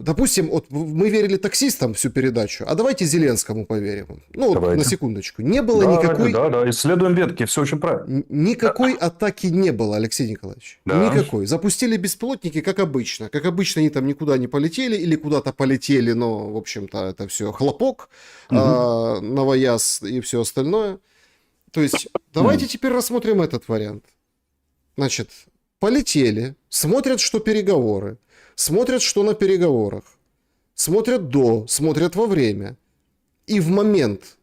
допустим, вот мы верили таксистам всю передачу, а давайте Зеленскому поверим. Ну, вот на секундочку. Не было никакой... Да, исследуем ветки, все очень правильно. Никакой атаки не было, Алексей Николаевич. Да. Никакой. Запустили беспилотники, как обычно. Как обычно, они там никуда не полетели или куда-то полетели, но, в общем-то, это все хлопок, новояз и все остальное. То есть, давайте теперь рассмотрим этот вариант. Значит, полетели, смотрят, что переговоры, смотрят, что на переговорах, смотрят до, смотрят во время. И в момент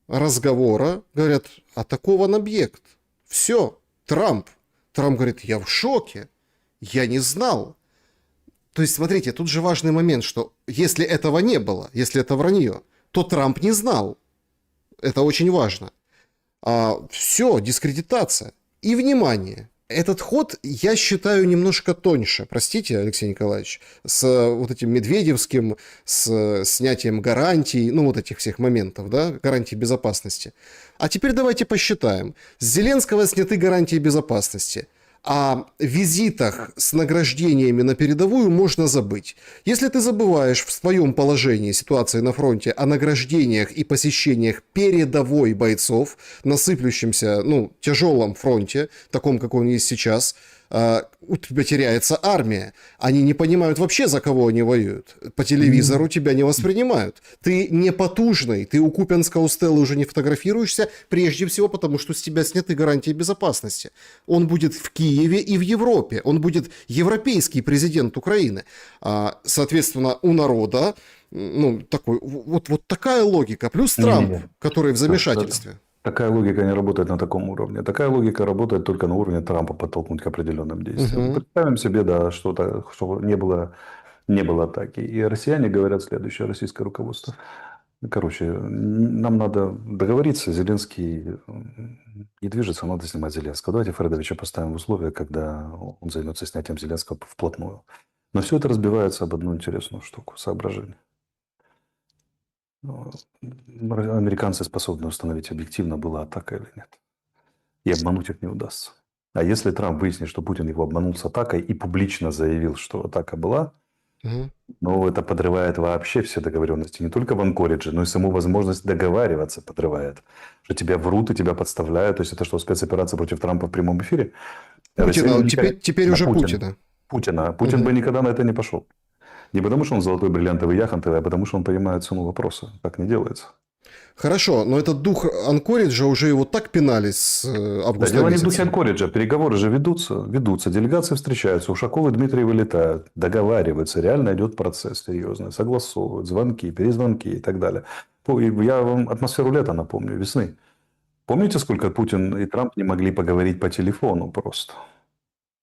разговора говорят, атакован объект. Все, Трамп. Трамп говорит, я в шоке, я не знал. То есть, смотрите, тут же важный момент, что если этого не было, если это вранье, то Трамп не знал. Это очень важно. Все, дискредитация. И, внимание, этот ход, я считаю, немножко тоньше, простите, Алексей Николаевич, с вот этим Медведевским, с снятием гарантий, ну, вот этих всех моментов, да, гарантий безопасности. А теперь давайте посчитаем. С Зеленского сняты гарантии безопасности. О визитах с награждениями на передовую можно забыть. Если ты забываешь в своем положении ситуации на фронте о награждениях и посещениях передовой бойцов на сыплющемся, ну, тяжелом фронте, таком, как он есть сейчас, у тебя теряется армия. Они не понимают вообще, за кого они воюют. По телевизору тебя не воспринимают. Ты не потужный, ты у Купянска, у Стеллы уже не фотографируешься, прежде всего потому, что с тебя сняты гарантии безопасности. Он будет в Киеве и в Европе. Он будет европейский президент Украины. Соответственно, у народа, ну, такой, вот такая логика. Плюс Трамп, который в замешательстве. Такая логика не работает на таком уровне. Такая логика работает только на уровне Трампа подтолкнуть к определенным действиям. Представим себе, да, что не было атаки. И россияне говорят следующее, российское руководство. Короче, нам надо договориться, Зеленский не движется, надо снимать Зеленского. Давайте Фредовича поставим в условия, когда он займется снятием Зеленского вплотную. Но все это разбивается об одну интересную штуку, соображение. Американцы способны установить объективно, была атака или нет. И обмануть их не удастся. А если Трамп выяснит, что Путин его обманул с атакой и публично заявил, что атака была, ну, это подрывает вообще все договоренности. Не только в Анкоридже, но и саму возможность договариваться подрывает. Что тебя врут и тебя подставляют. То есть, это что, спецоперация против Трампа в прямом эфире? Путина, теперь уже Путина. Путин бы никогда на это не пошел. Не потому, что он золотой бриллиантовый яхонтовый, а потому, что он понимает цену вопроса. Так не делается. Хорошо, но этот дух Анкориджа уже его так пинали с августа. Да, дело не в духе Анкориджа. Переговоры же ведутся. Делегации встречаются. Ушаков и Дмитрий вылетают. Договариваются. Реально идет процесс серьезный. Согласовывают. Звонки, перезвонки и так далее. Я вам атмосферу лета напомню, весны. Помните, сколько Путин и Трамп не могли поговорить по телефону просто?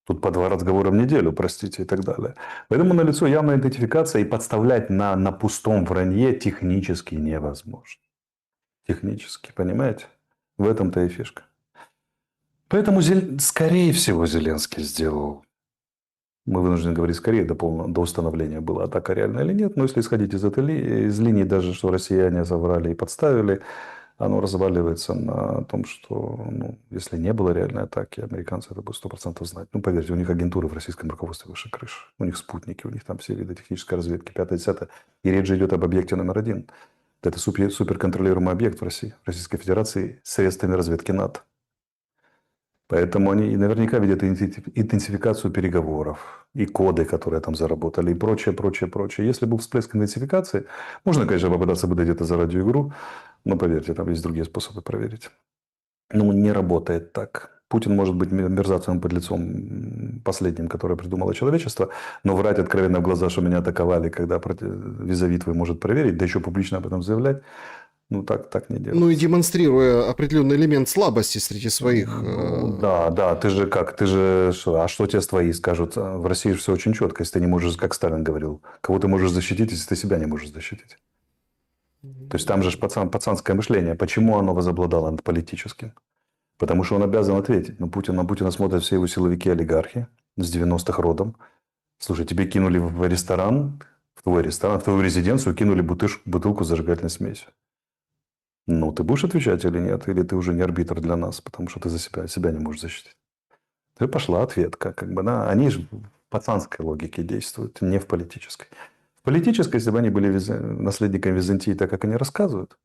Тут по 2 разговора в неделю, простите, и так далее. Поэтому налицо явная идентификация, и подставлять на пустом вранье технически невозможно. Технически, понимаете? В этом-то и фишка. Поэтому, скорее всего, Зеленский сделал. Мы вынуждены говорить скорее, до установления, была атака реальная или нет. Но если исходить из линии даже, что россияне соврали и подставили, оно разваливается на том, что если не было реальной атаки, американцы это будут 100% знать. Ну, поверьте, у них агентуры в российском руководстве выше крыши. У них спутники, у них там все виды технической разведки, 5-10. И речь же идет об объекте номер 1. Это суперконтролируемый объект в России, в Российской Федерации, средствами разведки НАТО. Поэтому они наверняка видят интенсификацию переговоров и коды, которые там заработали, и прочее, прочее, прочее. Если был всплеск интенсификации, можно, конечно, попытаться выдать это за радиоигру, но поверьте, там есть другие способы проверить. Ну, не работает так. Путин может быть мерзавцем под лицом последним, которое придумало человечество, но врать откровенно в глаза, что меня атаковали, когда визави твой может проверить, да еще публично об этом заявлять, ну, так не делается. Ну, и демонстрируя определенный элемент слабости среди своих. Да, ты же, что, а что тебе твои скажут? В России же все очень четко, если ты не можешь, как Сталин говорил, кого ты можешь защитить, если ты себя не можешь защитить. То есть, там же пацанское мышление. Почему оно возобладало над политическим? Потому что он обязан ответить. Но на Путина смотрят все его силовики-олигархи с 90-х родом. Слушай, тебе кинули в ресторан, в твой резиденцию, кинули бутылку с зажигательной смесью. Ну, ты будешь отвечать или нет? Или ты уже не арбитр для нас, потому что ты за себя не можешь защитить? Ты пошла ответка. Да? Они же в пацанской логике действуют, не в политической. В политической, если бы они были наследниками Византии, так как они рассказывают,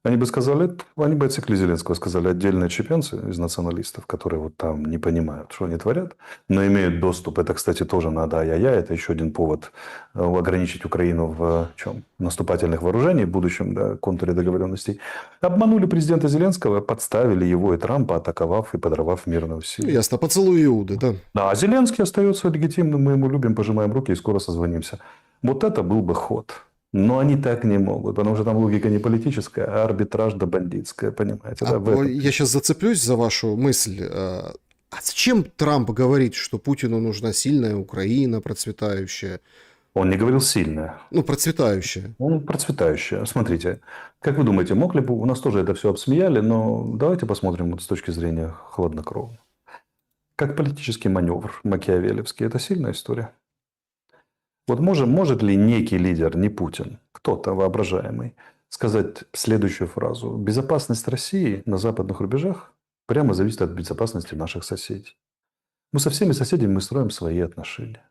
они бы сказали, они бы отсекли Зеленского, сказали, отдельные чепенцы из националистов, которые вот там не понимают, что они творят, но имеют доступ. Это, кстати, тоже надо, это еще один повод ограничить Украину в чем? Наступательных вооружений в будущем, да, контуре договоренностей. Обманули президента Зеленского, подставили его и Трампа, атаковав и подорвав мирные усилия. Ясно, поцелуй Иуды, да. Да, а Зеленский остается легитимным, мы ему любим, пожимаем руки и скоро созвонимся. Вот это был бы ход. Но они так не могут, потому что там логика не политическая, а арбитражно бандитская, понимаете? Да, я сейчас зацеплюсь за вашу мысль. А зачем Трамп говорит, что Путину нужна сильная Украина, процветающая? Он не говорил сильная. Ну, процветающая. Он процветающая. Смотрите, как вы думаете, мог ли бы... У нас тоже это все обсмеяли, но давайте посмотрим вот с точки зрения хладнокровно. Как политический маневр макиавелевский – это сильная история. Вот может ли некий лидер, не Путин, кто-то воображаемый, сказать следующую фразу: безопасность России на западных рубежах прямо зависит от безопасности наших соседей. Мы со всеми соседями мы строим свои отношения.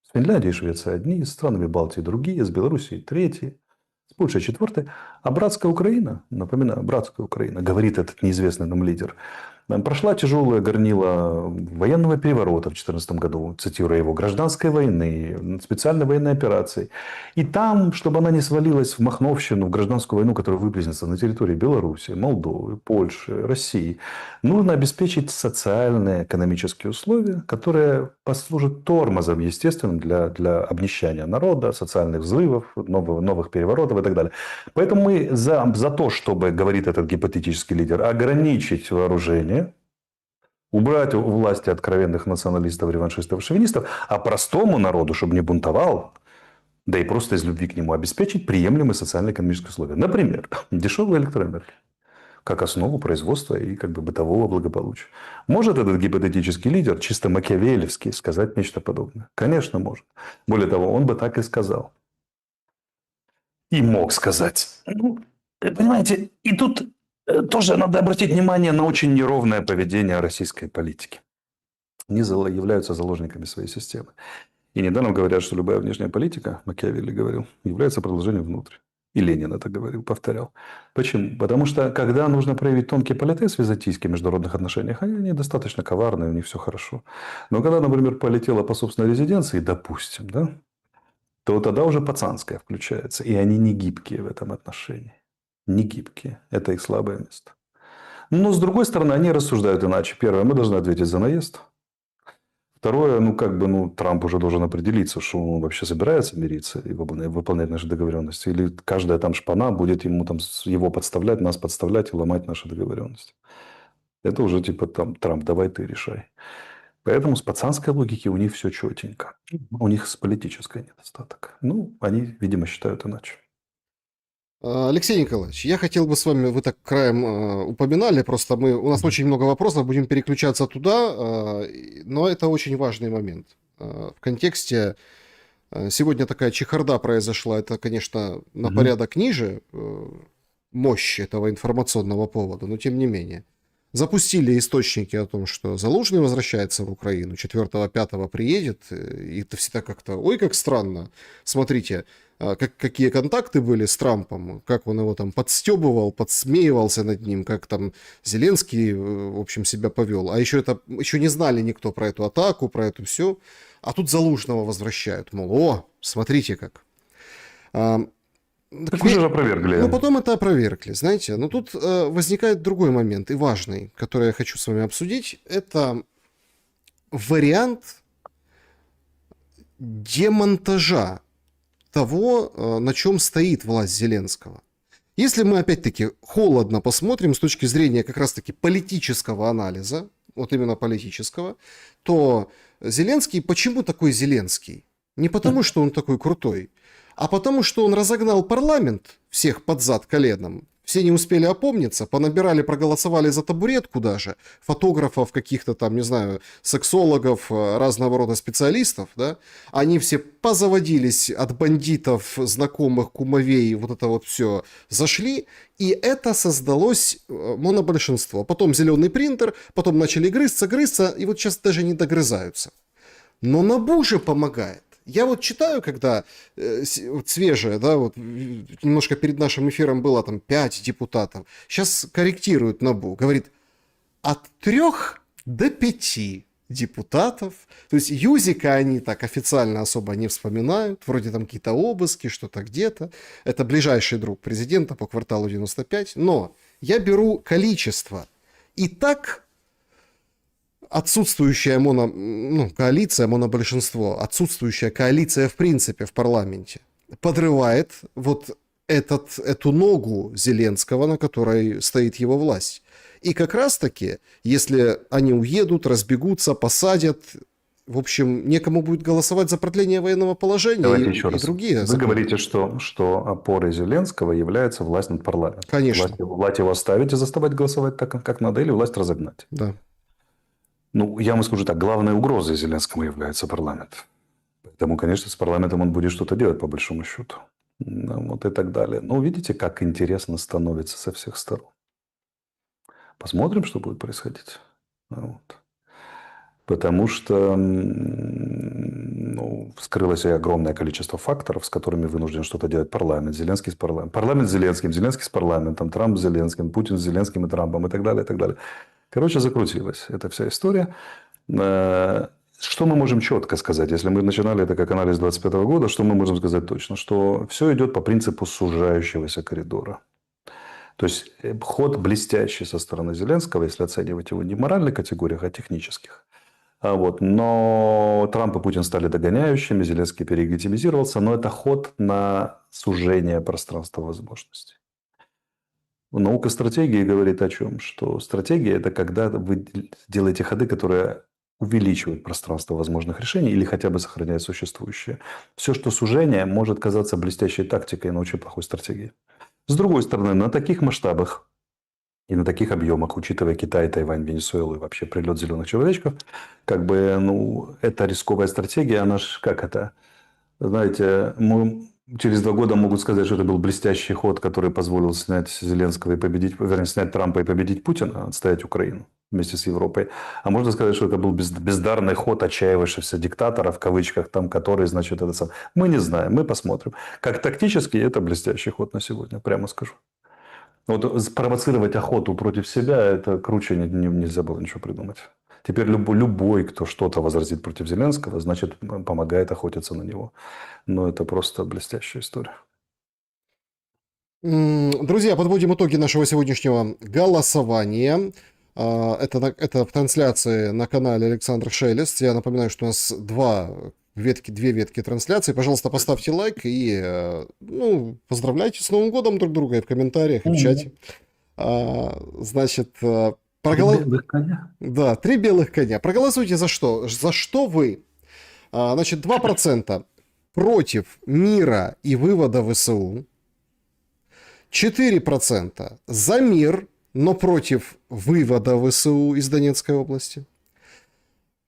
С Финляндией и Швецией одни, с странами Балтии другие, с Белоруссией третьи, с Польшей четвертые. А братская Украина, напоминаю, братская Украина, говорит этот неизвестный нам лидер, прошла тяжелое горнило военного переворота в 2014 году, цитируя его, гражданской войны, специальной военной операции. И там, чтобы она не свалилась в махновщину, в гражданскую войну, которая выплеснется на территории Беларуси, Молдовы, Польши, России, нужно обеспечить социальные, экономические условия, которые послужат тормозом естественным для обнищания народа, социальных взрывов, новых переворотов и так далее. Поэтому мы за то, чтобы, говорит этот гипотетический лидер, ограничить вооружение, убрать у власти откровенных националистов, реваншистов и шовинистов, а простому народу, чтобы не бунтовал, да и просто из любви к нему обеспечить приемлемые социально-экономические условия. Например, дешевая электроэнергия как основу производства и как бы бытового благополучия. Может этот гипотетический лидер, чисто макиавелевский, сказать нечто подобное? Конечно, может. Более того, он бы так и сказал. И мог сказать. Ну, понимаете, и тут тоже надо обратить внимание на очень неровное поведение российской политики. Они являются заложниками своей системы. И недаром говорят, что любая внешняя политика, Макиавелли говорил, является продолжением внутрь. И Ленин это говорил, повторял. Почему? Потому что, когда нужно проявить тонкий политез в византийских международных отношениях, они достаточно коварные, у них все хорошо. Но когда, например, полетела по собственной резиденции, допустим, да, то тогда уже пацанская включается. И они не гибкие в этом отношении. Не гибкие. Это их слабое место. Но, с другой стороны, они рассуждают иначе. Первое, мы должны ответить за наезд. Второе, Трамп уже должен определиться, что он вообще собирается мириться и выполнять наши договоренности. Или каждая там шпана будет ему там его подставлять, нас подставлять и ломать наши договоренности. Это уже типа там Трамп, давай ты решай. Поэтому с пацанской логики у них все четенько. У них с политической недостаток. Они, видимо, считают иначе. Алексей Николаевич, я хотел бы с вами, вы так краем упоминали, просто у нас очень много вопросов, будем переключаться туда, но это очень важный момент. В контексте, сегодня такая чехарда произошла, это, конечно, на порядок ниже мощи этого информационного повода, но тем не менее. Запустили источники о том, что Залужный возвращается в Украину, 4-5 приедет, и это всегда как-то, ой, как странно. Смотрите, какие контакты были с Трампом, как он его там подстебывал, подсмеивался над ним, как там Зеленский, в общем, себя повел. А еще не знали никто про эту атаку, про это все. А тут Залужного возвращают, мол, смотрите как. Так уже опровергли. Потом это опровергли, знаете. Но тут возникает другой момент, и важный, который я хочу с вами обсудить. Это вариант демонтажа того, на чем стоит власть Зеленского. Если мы, опять-таки, холодно посмотрим с точки зрения как раз-таки политического анализа, вот именно политического, то Зеленский, почему такой Зеленский? Не потому, что он такой крутой, а потому, что он разогнал парламент всех под зад коленом. Все не успели опомниться, понабирали, проголосовали за табуретку даже, фотографов каких-то там, не знаю, сексологов, разного рода специалистов, да, они все позаводились от бандитов, знакомых, кумовей, вот это вот все зашли, и это создалось монобольшинство. Потом зеленый принтер, потом начали грызться, и вот сейчас даже не догрызаются. Но НАБУ же помогает. Я вот читаю, когда вот свежее, да, вот немножко перед нашим эфиром было там 5 депутатов. Сейчас корректирует НАБУ. Говорит, от 3 до 5 депутатов. То есть Юзика они так официально особо не вспоминают. Вроде там какие-то обыски, что-то где-то. Это ближайший друг президента по кварталу 95. Но я беру количество. И так отсутствующая коалиция, монобольшинство, отсутствующая коалиция в принципе в парламенте подрывает вот эту ногу Зеленского, на которой стоит его власть. И как раз-таки, если они уедут, разбегутся, посадят, в общем, некому будет голосовать за продление военного положения. Давайте и еще раз. другие Вы законы. говорите, что опорой Зеленского является власть над парламентом. Конечно. Власть его оставить и заставить голосовать так, как надо, или власть разогнать. Да. Ну, я вам скажу так, главной угрозой Зеленскому является парламент. Поэтому, конечно, с парламентом он будет что-то делать, по большому счету. Ну, вот и так далее. Но видите, как интересно становится со всех сторон. Посмотрим, что будет происходить. Вот. Потому что вскрылось огромное количество факторов, с которыми вынужден что-то делать парламент. Зеленский с парламентом. Парламент с Зеленским, Зеленский с парламентом, Трамп с Зеленским, Путин с Зеленским и Трампом и так далее, и так далее. Короче, закрутилась эта вся история. Что мы можем четко сказать? Если мы начинали это как анализ 2025 года, что мы можем сказать точно? Что все идет по принципу сужающегося коридора. То есть ход блестящий со стороны Зеленского, если оценивать его не в моральных категориях, а технических. Но Трамп и Путин стали догоняющими, Зеленский перелегитимизировался, но это ход на сужение пространства возможностей. Наука стратегии говорит о чем? Что стратегия – это когда вы делаете ходы, которые увеличивают пространство возможных решений или хотя бы сохраняют существующее. Все, что сужение, может казаться блестящей тактикой, но очень плохой стратегией. С другой стороны, на таких масштабах и на таких объемах, учитывая Китай, Тайвань, Венесуэлу и вообще прилет зеленых человечков, это рисковая стратегия, она же как это? Знаете, через 2 года могут сказать, что это был блестящий ход, который позволил снять Зеленского и победить, вернее, снять Трампа и победить Путина, отстоять Украину вместе с Европой. А можно сказать, что это был бездарный ход отчаявшихся диктатора, в кавычках, там, который, значит, это сам. Мы не знаем, мы посмотрим. Как тактически, это блестящий ход на сегодня, прямо скажу. Вот спровоцировать охоту против себя, это круче нельзя было ничего придумать. Теперь любой, кто что-то возразит против Зеленского, значит, помогает охотиться на него. Но это просто блестящая история. Друзья, подводим итоги нашего сегодняшнего голосования. Это в трансляции на канале Александр Шелест. Я напоминаю, что у нас две ветки трансляции. Пожалуйста, поставьте лайк и поздравляйте с Новым годом друг друга и в комментариях, и в чате. Значит, 3 белых коня. Да, 3 белых коня. Проголосуйте за что? За что вы? Значит, 2% против мира и вывода ВСУ. 4% за мир, но против вывода ВСУ из Донецкой области.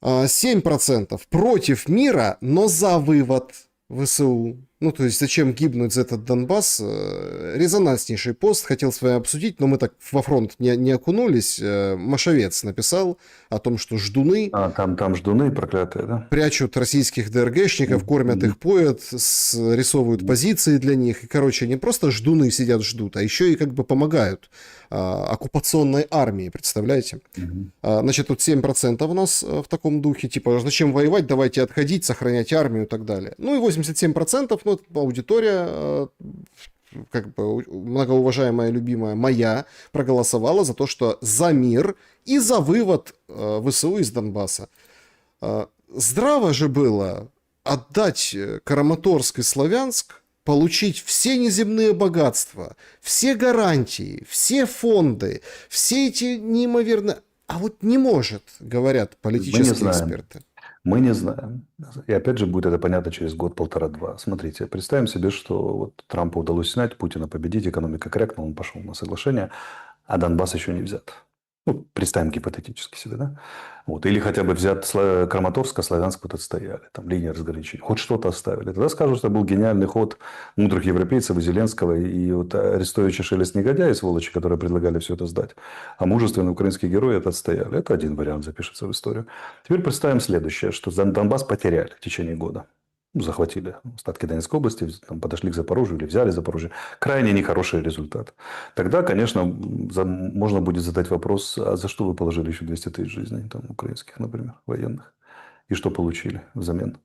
7% против мира, но за вывод ВСУ. То есть, зачем гибнуть за этот Донбасс? Резонанснейший пост, хотел с вами обсудить, но мы так во фронт не окунулись. Машовец написал о том, что ждуны... Там ждуны проклятые, да? Прячут российских ДРГшников, кормят их, поят, рисовывают позиции для них. И, короче, не просто ждуны сидят, ждут, а еще и как бы помогают оккупационной армии, представляете? Значит, тут 7% у нас в таком духе, типа, зачем воевать, давайте отходить, сохранять армию и так далее. И 87%, аудитория, как бы многоуважаемая, любимая моя, проголосовала за то, что за мир и за вывод ВСУ из Донбасса. Здраво же было отдать Краматорск и Славянск, получить все неземные богатства, все гарантии, все фонды, все эти неимоверно... А вот не может, говорят политические эксперты. Мы не знаем. И опять же будет это понятно через год, 1,5-2. Смотрите, представим себе, что вот Трампу удалось снять, Путина победить, экономика крякнула, он пошел на соглашение, а Донбасс еще не взят. Представим гипотетически себе, да? Или хотя бы взят Краматорск, а Славянск отстояли. Там линии разграничения. Хоть что-то оставили. Тогда скажут, что это был гениальный ход мудрых европейцев и Зеленского. И Арестович и Шелест негодяи, сволочи, которые предлагали все это сдать. А мужественные украинские герои это отстояли. Это один вариант запишется в историю. Теперь представим следующее, что Донбасс потеряли в течение года. захватили остатки Донецкой области, там, подошли к Запорожью или взяли Запорожье. Крайне нехороший результат. Тогда, конечно, можно будет задать вопрос, а за что вы положили еще 200 тысяч жизней, там, украинских, например, военных? И что получили взамен?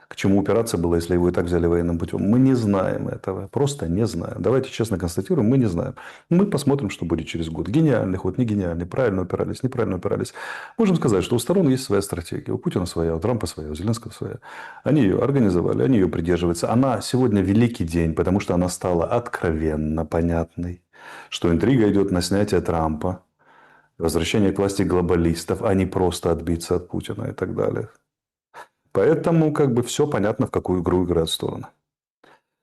К чему упираться было, если его и так взяли военным путем? Мы не знаем этого. Просто не знаем. Давайте честно констатируем, мы не знаем. Мы посмотрим, что будет через год. Гениальный ход, не гениальный, правильно упирались, неправильно упирались. Можем сказать, что у сторон есть своя стратегия. У Путина своя, у Трампа своя, у Зеленского своя. Они ее организовали, они ее придерживаются. Она сегодня великий день, потому что она стала откровенно понятной. Что интрига идет на снятие Трампа, возвращение к власти глобалистов, а не просто отбиться от Путина и так далее. Поэтому как бы все понятно, в какую игру играют стороны.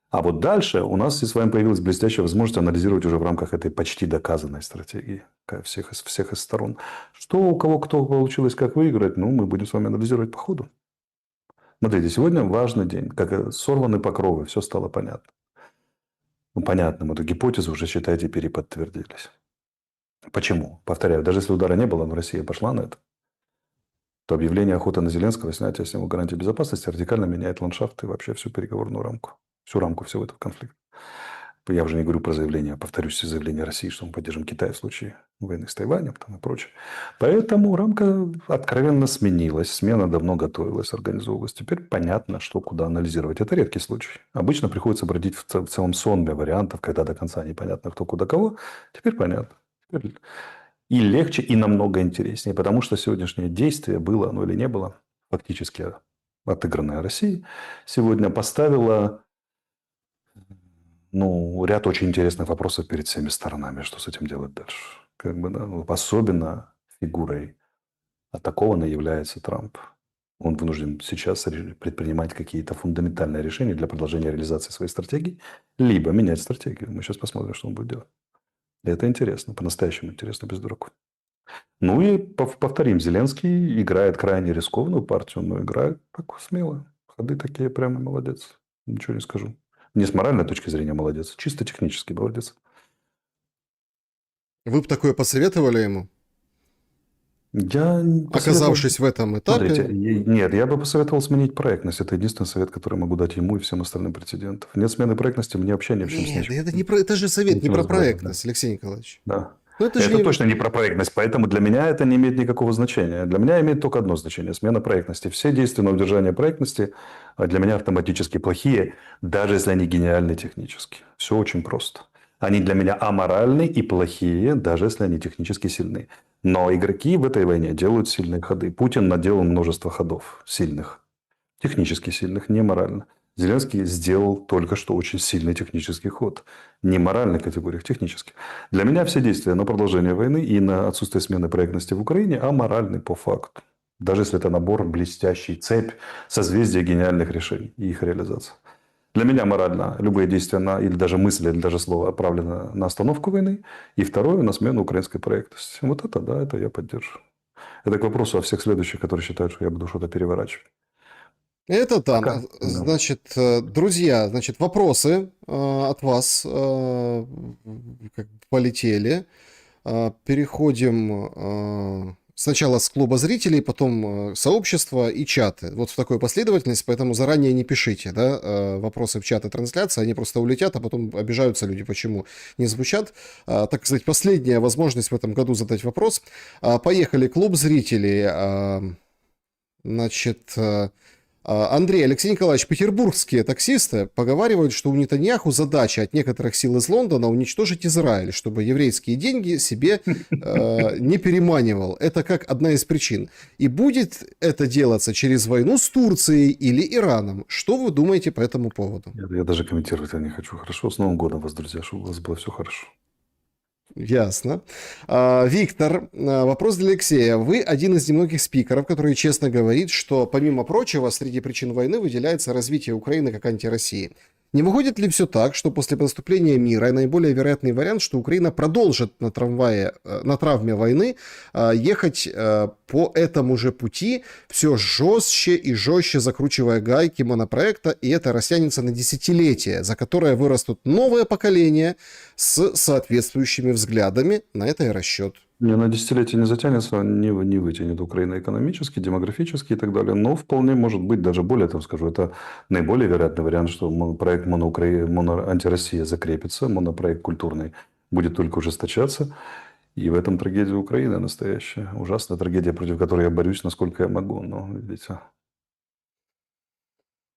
А вот дальше у нас с вами появилась блестящая возможность анализировать уже в рамках этой почти доказанной стратегии всех из сторон. Что у кого кто получилось, как выиграть, ну, мы будем с вами анализировать по ходу. Смотрите, сегодня важный день. Как сорваны покровы, все стало понятно. Ну, понятно, эту гипотезу уже, считайте, переподтвердились. Почему? Повторяю, даже если удара не было, но Россия пошла на это, то объявление охоты на Зеленского, снятие с него гарантии безопасности радикально меняет ландшафт и вообще всю переговорную рамку. Всю рамку всего этого конфликта. Я уже не говорю про заявление, повторюсь, заявление России, что мы поддержим Китай в случае войны с Тайванем там, и прочее. Поэтому рамка откровенно сменилась. Смена давно готовилась, организовывалась. Теперь понятно, что куда анализировать. Это редкий случай. Обычно приходится бродить в целом сонме вариантов, когда до конца непонятно, кто куда кого. Теперь понятно. И легче, и намного интереснее. Потому что сегодняшнее действие, было оно или не было, фактически отыгранное Россией, сегодня поставило ряд очень интересных вопросов перед всеми сторонами. Что с этим делать дальше? Особенно фигурой атакованной является Трамп. Он вынужден сейчас предпринимать какие-то фундаментальные решения для продолжения реализации своей стратегии, либо менять стратегию. Мы сейчас посмотрим, что он будет делать. И это интересно, по-настоящему интересно, без дураков. Ну и повторим, Зеленский играет крайне рискованную партию, но играет так смело. Ходы такие прямо молодец. Ничего не скажу. Не с моральной точки зрения молодец, чисто технически молодец. Вы бы такое посоветовали ему? Я Оказавшись в этом этапе... Смотрите, нет, я бы посоветовал сменить проектность. Это единственный совет, который могу дать ему и всем остальным претендентам. Нет смены проектности, мне вообще ни в чем с Нет, нечем. это же совет не про проектность, да. Алексей Николаевич. Да. Но это точно не про проектность, поэтому для меня это не имеет никакого значения. Для меня имеет только одно значение – смена проектности. Все действия на удержание проектности для меня автоматически плохие, даже если они гениальны технически. Все очень просто. Они для меня аморальны и плохие, даже если они технически сильны. Но игроки в этой войне делают сильные ходы. Путин наделал множество ходов сильных, технически сильных, не морально. Зеленский сделал только что очень сильный технический ход. Не моральных категориях, технических. Для меня все действия на продолжение войны и на отсутствие смены проектности в Украине аморальны по факту. Даже если это набор блестящий, цепь, созвездия гениальных решений и их реализация. Для меня морально любые действия или даже мысли, или даже слово направлено на остановку войны. И второе, на смену украинской проектности. Вот это, да, это я поддерживаю. Это к вопросу о всех следующих, которые считают, что я буду что-то переворачивать. Это там, Пока. значит, друзья, значит, вопросы от вас полетели. Переходим сначала с клуба зрителей, потом сообщества и чаты. Вот в такой последовательности, поэтому заранее не пишите, да, вопросы в чаты трансляции, они просто улетят, а потом обижаются люди, почему не звучат. Так сказать, последняя возможность в этом году задать вопрос. Поехали, клуб зрителей. Значит... Андрей, Алексей Николаевич, петербургские таксисты поговаривают, что у Нетаньяху задача от некоторых сил из Лондона уничтожить Израиль, чтобы еврейские деньги себе не переманивал. Это как одна из причин. И будет это делаться через войну с Турцией или Ираном? Что вы думаете по этому поводу? Я даже комментировать я не хочу. Хорошо, с Новым годом вас, друзья, чтобы у вас было все хорошо. Ясно. Виктор, вопрос для Алексея. Вы один из немногих спикеров, который честно говорит, что, помимо прочего, среди причин войны выделяется развитие Украины как антироссии. Не выходит ли все так, что после наступления мира наиболее вероятный вариант, что Украина продолжит на травме войны ехать по этому же пути, все жестче и жестче закручивая гайки монопроекта, и это растянется на десятилетия, за которое вырастут новое поколение с соответствующими взглядами? На это и расчет. Не, на десятилетие не затянется, не вытянет Украина экономически, демографически и так далее. Но вполне может быть, даже более того скажу, это наиболее вероятный вариант, что проект антироссия закрепится, монопроект культурный будет только ужесточаться. И в этом трагедия Украины настоящая. Ужасная трагедия, против которой я борюсь, насколько я могу. Но, видите,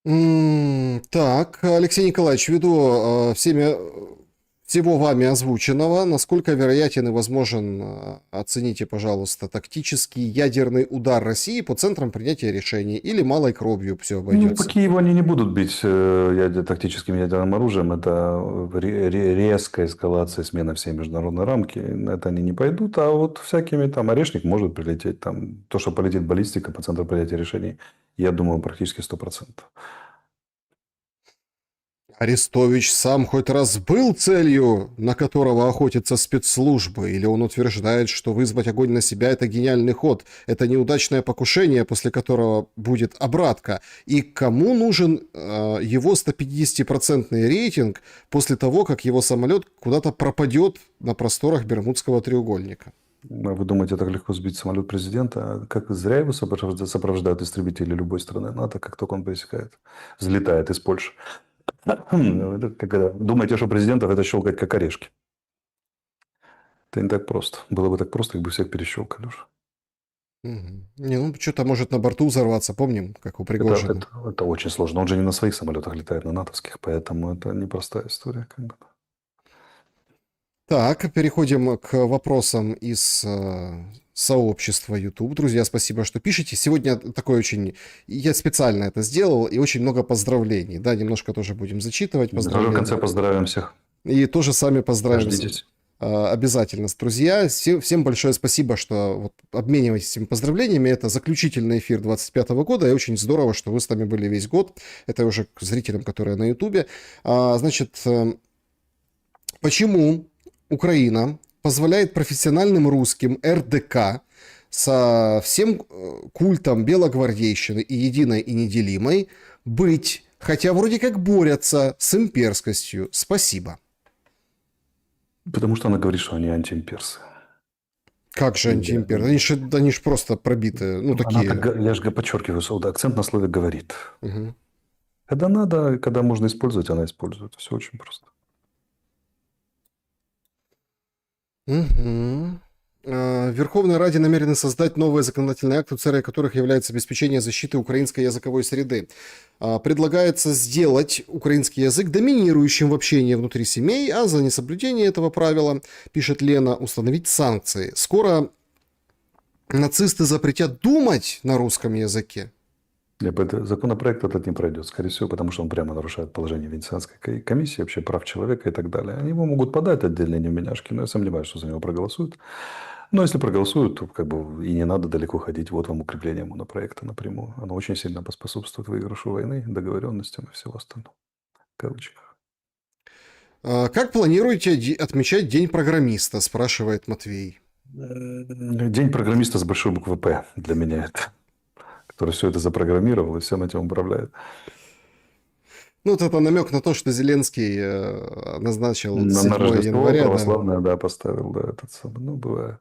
Так, Алексей Николаевич, ввиду всего вами озвученного, насколько вероятен и возможен, оцените, пожалуйста, тактический ядерный удар России по центрам принятия решений или малой кровью все ну, по обойдется? Киеву они не будут бить тактическим ядерным оружием. Это резкая эскалация, смена всей международной рамки. На это они не пойдут. А вот всякими там орешник может прилететь. Там, то, что полетит баллистика по центру принятия решений, я думаю, практически 100%. Арестович сам хоть раз был целью, на которого охотятся спецслужбы, или он утверждает, что вызвать огонь на себя – это гениальный ход, это неудачное покушение, после которого будет обратка. И кому нужен его 150-процентный рейтинг после того, как его самолет куда-то пропадет на просторах Бермудского треугольника? А вы думаете, так легко сбить самолет президента? Как зря его сопровождают истребители любой страны НАТО, как только он пересекает, взлетает из Польши. Думаете, что президентов это щелкать как орешки? Это не так просто. Было бы так просто, их бы всех перещелкали уже. Не, ну что-то может на борту взорваться, помним, как у Пригожина. Это очень сложно. Он же не на своих самолетах летает, на натовских, поэтому это непростая история. Как бы. Так, переходим к вопросам из сообщества YouTube. Друзья, спасибо, что пишете. Сегодня такой очень... Я специально это сделал, и очень много поздравлений. Да, немножко тоже будем зачитывать Тоже в поздравления. конце поздравим всех. И тоже сами поздравим. Дождитесь. Обязательно, друзья. Всем большое спасибо, что вот обмениваетесь этими поздравлениями. Это заключительный эфир 2025 года, и очень здорово, что вы с нами были весь год. Это уже к зрителям, которые на YouTube. Значит, почему Украина позволяет профессиональным русским РДК со всем культом белогвардейщины и единой и неделимой быть, хотя вроде как борются с имперскостью? Спасибо. Потому что она говорит, что они антиимперцы. Как же антиимпер? Они ж просто пробиты, ну такие. Я же подчеркиваю, акцент на слове «говорит». Угу. Когда надо, когда можно использовать, она использует. Все очень просто. Угу. В Верховной Раде намерены создать новые законодательные акты, целью которых является обеспечение защиты украинской языковой среды. Предлагается сделать украинский язык доминирующим в общении внутри семей, а за несоблюдение этого правила, пишет Лена, установить санкции. Скоро нацисты запретят думать на русском языке. Законопроект этот не пройдет, скорее всего, потому что он прямо нарушает положение Венецианской комиссии, вообще прав человека и так далее. Они его могут подать отдельно, не в меняшки, но я сомневаюсь, что за него проголосуют. Но если проголосуют, то как бы и не надо далеко ходить. Вот вам укрепление монопроекта напрямую. Оно очень сильно поспособствует выигрышу войны, договоренностям и всего остального. В кавычках. Как планируете отмечать День программиста, спрашивает Матвей. День программиста с большой буквы «П» для меня это. Который все это запрограммировал и всем этим управляет. Ну, вот это намек на то, что Зеленский назначил 7 на Рождество января. православное, да, поставил, да, этот самый. Ну, бывает.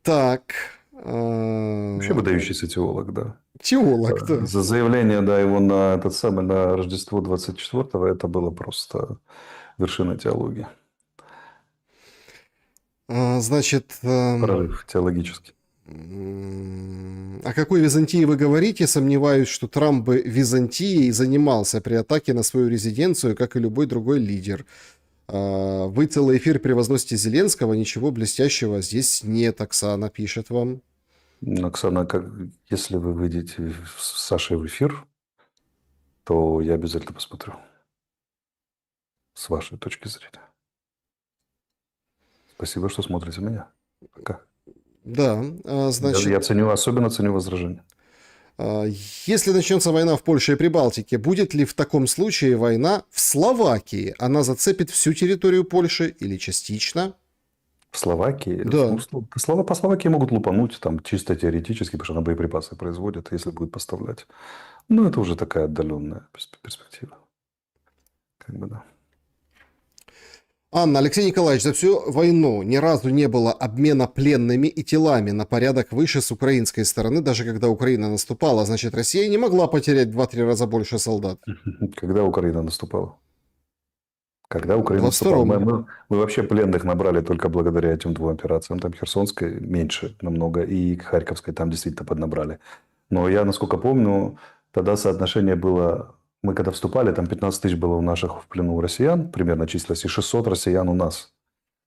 Так. Вообще выдающийся теолог, да. Теолог, да. За заявление, да, его на этот самый, на Рождество 24-го, это было просто вершина теологии. Значит... Прорыв теологический. О какой Византии вы говорите? Сомневаюсь, что Трамп бы Византией занимался при атаке на свою резиденцию, как и любой другой лидер. Вы целый эфир превозносите Зеленского, ничего блестящего здесь нет, Оксана пишет вам. Оксана, если вы выйдете с Сашей в эфир, то я обязательно посмотрю. С вашей точки зрения. Спасибо, что смотрите меня. Пока. Да, значит... Я особенно ценю возражения. Если начнется война в Польше и Прибалтике, будет ли в таком случае война в Словакии? Она зацепит всю территорию Польши или частично? В Словакии? Да. По Словакии могут лупануть, там чисто теоретически, потому что она боеприпасы производит, если будет поставлять. Но это уже такая отдаленная перспектива. Как бы да. Анна, Алексей Николаевич, за всю войну ни разу не было обмена пленными и телами на порядок выше с украинской стороны, даже когда Украина наступала. Значит, Россия не могла потерять в 2-3 раза больше солдат. Когда Украина наступала? Когда В Украина наступала? 22-м. Мы вообще пленных набрали только благодаря этим двум операциям. Там Херсонской меньше намного, и Харьковской там действительно поднабрали. Но я, насколько помню, тогда соотношение было... Мы когда вступали, там 15 тысяч было у наших в плену у россиян, примерно числилось, и 600 россиян у нас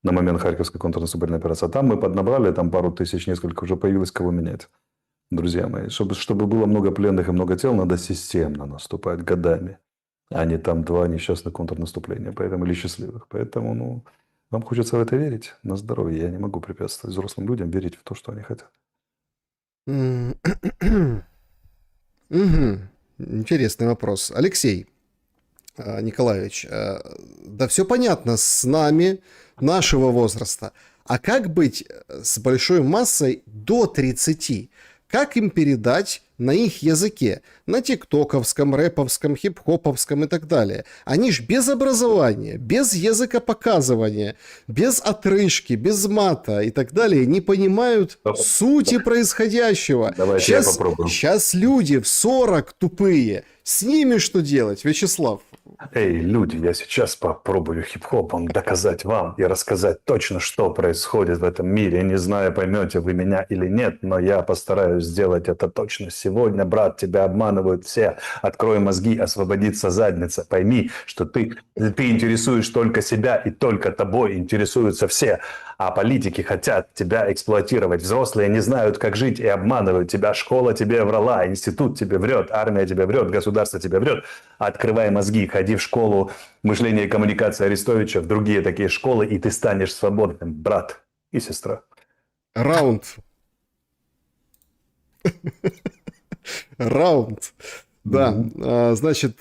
на момент Харьковской контрнаступательной операции. А там мы поднабрали, там пару тысяч, несколько уже появилось, кого менять. Друзья мои, чтобы было много пленных и много тел, надо системно наступать годами, а не там два несчастных контрнаступления, поэтому, или счастливых. Поэтому, ну, вам хочется в это верить на здоровье. Я не могу препятствовать взрослым людям верить в то, что они хотят. Мгм. Интересный вопрос. Алексей Николаевич, да все понятно с нами, нашего возраста. А как быть с большой массой до 30? Как им передать на их языке? На тиктоковском, рэповском, хип-хоповском и так далее. Они ж без образования, без языкопоказывания, без отрыжки, без мата и так далее не понимают сути происходящего. Давайте я попробую. Сейчас люди в 40 тупые. С ними что делать, Вячеслав? Эй, люди, я сейчас попробую хип-хопом доказать вам и рассказать точно, что происходит в этом мире. Не знаю, поймете вы меня или нет, но я постараюсь сделать это точно сегодня. Брат, тебя обманывают все. Открой мозги, освободится задница. Пойми, что ты интересуешь только себя, и только тобой интересуются все. А политики хотят тебя эксплуатировать. Взрослые не знают, как жить, и обманывают тебя. Школа тебе врала, институт тебе врет, армия тебе врет, государство тебе врет. Открывай мозги, ходи в школу мышления и коммуникации Арестовича, в другие такие школы, и ты станешь свободным, брат и сестра. Раунд. Раунд. Да, значит,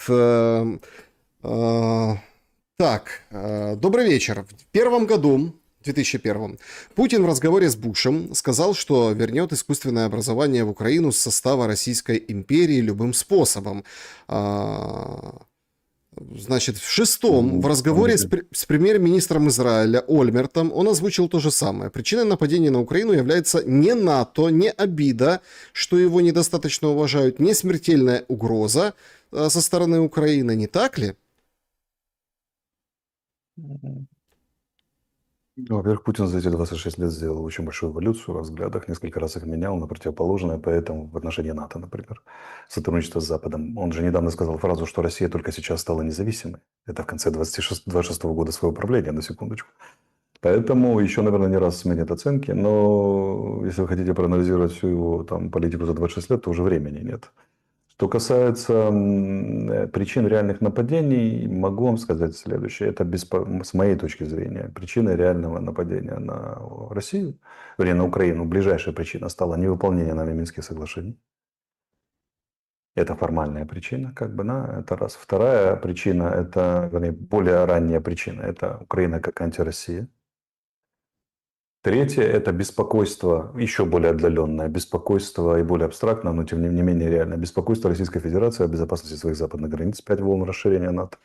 так, добрый вечер. В первом году, в 2001, Путин в разговоре с Бушем сказал, что вернет искусственное образование в Украину с состава Российской империи любым способом. Значит, в шестом, в разговоре с премьер-министром Израиля Ольмертом, он озвучил то же самое. Причиной нападения на Украину является не НАТО, не обида, что его недостаточно уважают, не смертельная угроза со стороны Украины, не так ли? Ну, во-первых, Путин за эти 26 лет сделал очень большую эволюцию во взглядах, несколько раз их менял на противоположное, поэтому в отношении НАТО, например, сотрудничество с Западом. Он же недавно сказал фразу, что Россия только сейчас стала независимой. Это в конце 26 года своего правления, на секундочку. Поэтому еще, наверное, не раз сменят оценки, но если вы хотите проанализировать всю его там, политику за 26 лет, то уже времени нет. Что касается причин реальных нападений, могу вам сказать следующее. Это с моей точки зрения причиной реального нападения на Россию, вернее, на Украину. Ближайшая причина стала невыполнение нами Минских соглашений. Это формальная причина, как бы, да, это раз. Вторая причина, это, вернее, более ранняя причина, это Украина как антироссия. Третье – это беспокойство, еще более отдаленное, беспокойство и более абстрактное, но тем не менее реальное, беспокойство Российской Федерации о безопасности своих западных границ, 5 волн расширения НАТО.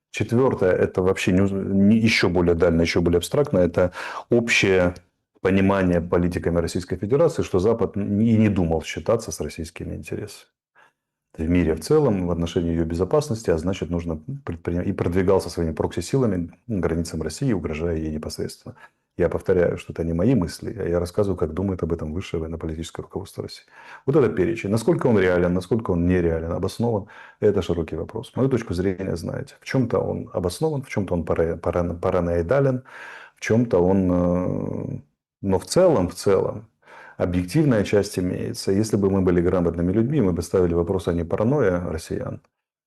Четвертое – это вообще еще более дальнее, еще более абстрактное, это общее понимание политиками Российской Федерации, что Запад и не думал считаться с российскими интересами в мире в целом, в отношении ее безопасности, а значит, нужно предпринять, и продвигался своими прокси-силами к границам России, угрожая ей непосредственно. Я повторяю, что это не мои мысли, а я рассказываю, как думает об этом высшее военно-политическое руководство России. Вот это перечень. Насколько он реален, насколько он нереален, обоснован, это широкий вопрос. Мою точку зрения знаете. В чем-то он обоснован, в чем-то он параноидален, в чем-то он... Но в целом, объективная часть имеется. Если бы мы были грамотными людьми, мы бы ставили вопрос, а не паранойя россиян,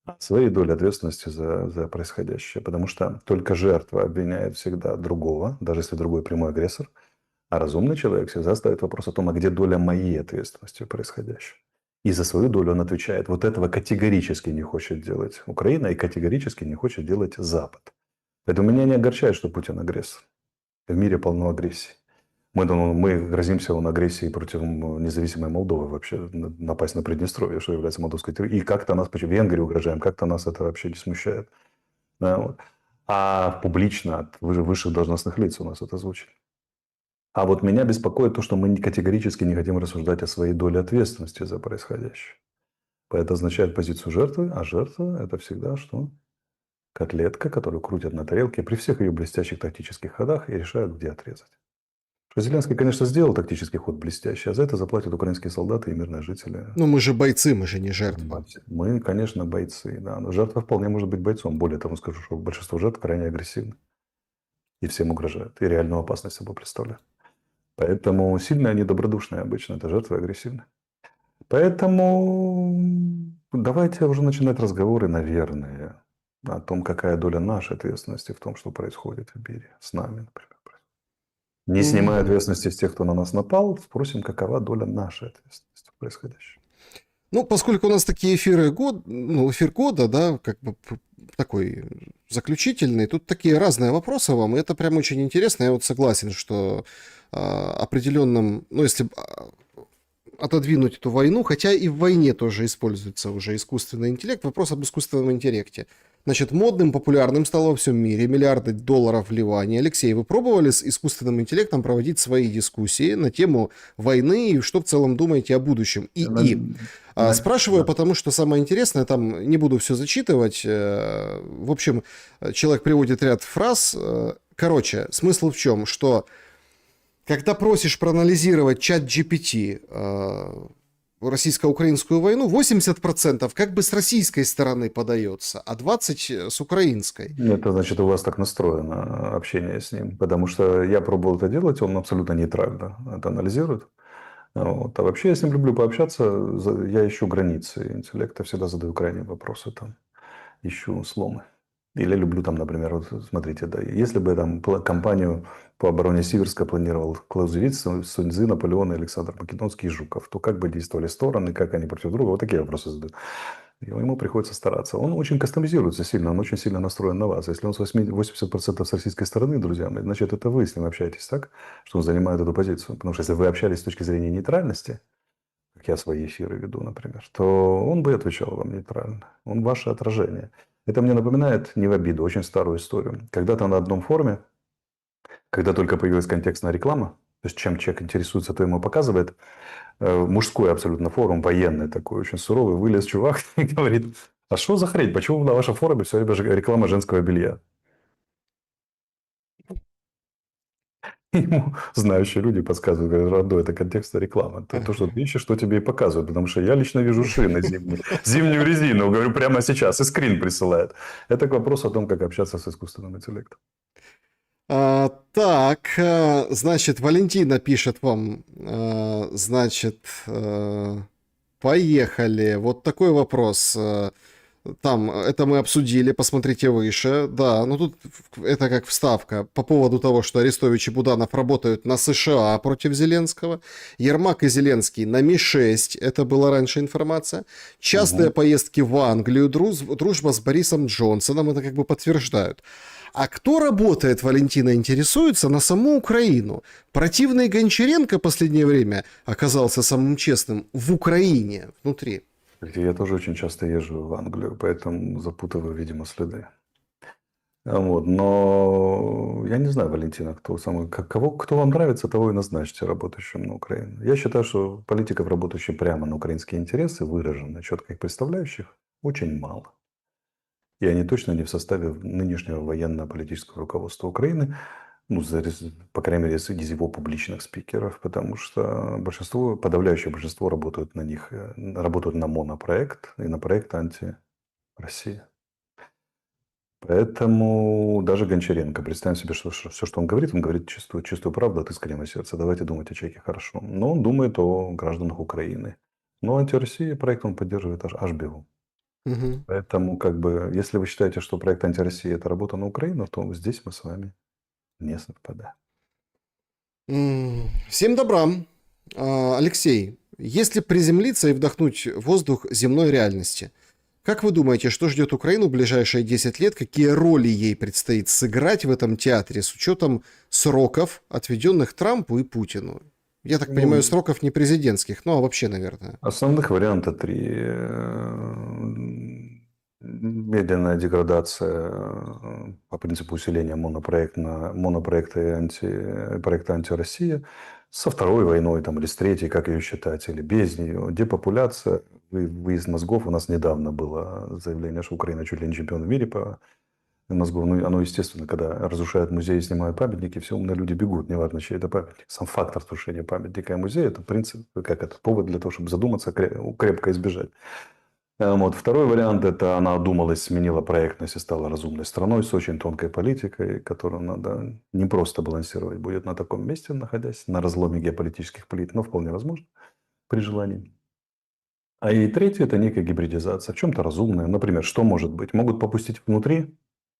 а своей долей ответственности за происходящее. Потому что только жертва обвиняет всегда другого, даже если другой прямой агрессор. А разумный человек всегда ставит вопрос о том, а где доля моей ответственности в происходящем. И за свою долю он отвечает. Вот этого категорически не хочет делать Украина и категорически не хочет делать Запад. Поэтому меня не огорчает, что Путин агрессор. В мире полно агрессии. Мы грозимся агрессией против независимой Молдовы вообще напасть на Приднестровье, что является молдовской территорией. И как-то нас, в Венгрии угрожаем, как-то нас это вообще не смущает. Да, вот. А публично от высших должностных лиц у нас это звучит. А вот меня беспокоит то, что мы категорически не хотим рассуждать о своей доле ответственности за происходящее. Это означает позицию жертвы, а жертва – это всегда что? Котлетка, которую крутят на тарелке при всех ее блестящих тактических ходах и решают, где отрезать. Что Зеленский, конечно, сделал тактический ход блестящий, а за это заплатят украинские солдаты и мирные жители. Ну, мы же бойцы, мы же не жертвы. Мы, конечно, бойцы, да, но жертва вполне может быть бойцом. Более того, скажу, что большинство жертв крайне агрессивны и всем угрожают, и реальную опасность собой представляют. Поэтому сильные они добродушные обычно, это жертвы агрессивны. Поэтому давайте уже начинать разговоры, наверное, о том, какая доля нашей ответственности в том, что происходит в мире с нами, например. Не снимая ответственности с тех, кто на нас напал, спросим, какова доля нашей ответственности в происходящем. Ну, поскольку у нас такие эфиры эфир года, да, как бы такой заключительный, тут такие разные вопросы вам, и это прям очень интересно. Я вот согласен, что определенным, ну, если отодвинуть эту войну, хотя и в войне тоже используется уже искусственный интеллект, вопрос об искусственном интеллекте. Значит, модным, популярным стало во всем мире, миллиарды долларов вливания. Алексей, вы пробовали с искусственным интеллектом проводить свои дискуссии на тему войны и что в целом думаете о будущем? Спрашиваю, потому что самое интересное, там не буду все зачитывать. В общем, человек приводит ряд фраз. Короче, смысл в чем? Что когда просишь проанализировать чат GPT российско-украинскую войну, 80% как бы с российской стороны подается, а 20% с украинской. Это значит, у вас так настроено общение с ним. Потому что я пробовал это делать, он абсолютно нейтрально это анализирует. Вот. А вообще я с ним люблю пообщаться, я ищу границы интеллекта, всегда задаю крайние вопросы, там, ищу сломы. Или люблю там, например, вот смотрите, да, если бы я там кампанию по обороне Сиверска планировал Клаузевиц, Суньцзы, Наполеон и Александр Македонский и Жуков, то как бы действовали стороны, как они против друга, вот такие вопросы задают. И ему приходится стараться. Он очень кастомизируется сильно, он очень сильно настроен на вас. Если он с 80% с российской стороны, друзья мои, значит, это вы с ним общаетесь так, что он занимает эту позицию. Потому что если вы общались с точки зрения нейтральности, как я свои эфиры веду, например, то он бы отвечал вам нейтрально. Он ваше отражение. Это мне напоминает, не в обиду, очень старую историю. Когда-то на одном форуме, когда только появилась контекстная реклама, то есть чем человек интересуется, то ему показывает, мужской абсолютно форум, военный такой, очень суровый, вылез чувак и говорит, а что за хрень, почему на вашем форуме все время реклама женского белья? Ему знающие люди подсказывают, говорят, Радо, это контекстная реклама. То, что ты ищешь, что тебе и показывают. Потому что я лично вижу шины зимние, зимнюю резину, говорю, прямо сейчас, и скрин присылает. Это к вопросу о том, как общаться с искусственным интеллектом. Значит, Валентина пишет вам, поехали. Вот такой вопрос. Там, это мы обсудили, посмотрите выше. Да, ну тут это как вставка по поводу того, что Арестович и Буданов работают на США против Зеленского. Ермак и Зеленский на Ми-6, это была раньше информация. Частые поездки в Англию, дружба с Борисом Джонсоном, это как бы подтверждают. А кто работает, Валентина интересуется, на саму Украину? Противный Гончаренко в последнее время оказался самым честным в Украине, внутри. Я тоже очень часто езжу в Англию, поэтому запутываю, видимо, следы. Вот. Но я не знаю, Валентина, кто вам нравится, того и назначьте работающим на Украине. Я считаю, что политиков, работающих прямо на украинские интересы, выраженно, четко их представляющих, очень мало. И они точно не в составе нынешнего военно-политического руководства Украины, ну, по крайней мере, из его публичных спикеров, потому что подавляющее большинство работают на них, работают на монопроект и на проект анти-Россия. Поэтому даже Гончаренко, представим себе, что все, что он говорит чистую правду от искреннего сердца. Давайте думать о человеке хорошо. Но он думает о гражданах Украины. Но антироссия проект он поддерживает аж бегу. Угу. Поэтому, если вы считаете, что проект антироссия – это работа на Украину, то здесь мы с вами не совпадаем. Всем добра. Алексей, если приземлиться и вдохнуть воздух земной реальности, как вы думаете, что ждет Украину в ближайшие 10 лет? Какие роли ей предстоит сыграть в этом театре с учетом сроков, отведенных Трампу и Путину? Я так понимаю, сроков не президентских, ну а вообще, наверное. Основных вариантов 3. медленная деградация по принципу усиления монопроекта и проекта «Антироссия». Со второй войной там, или с третьей, как ее считать, или без нее. Депопуляция, выезд мозгов. У нас недавно было заявление, что Украина чуть ли не чемпион в мире по мозгов. Ну, оно, естественно, когда разрушают музеи и снимают памятники, все умные люди бегут, неважно, чей это памятник. Сам факт разрушения памятника и музея – это принцип, как это, повод для того, чтобы задуматься, крепко избежать. Вот. Второй вариант – это она одумалась, сменила проектность и стала разумной страной с очень тонкой политикой, которую надо не просто балансировать будет на таком месте, находясь на разломе геополитических плит, но вполне возможно при желании. А и третье – это некая гибридизация, в чем-то разумная. Например, что может быть? Могут попустить внутри,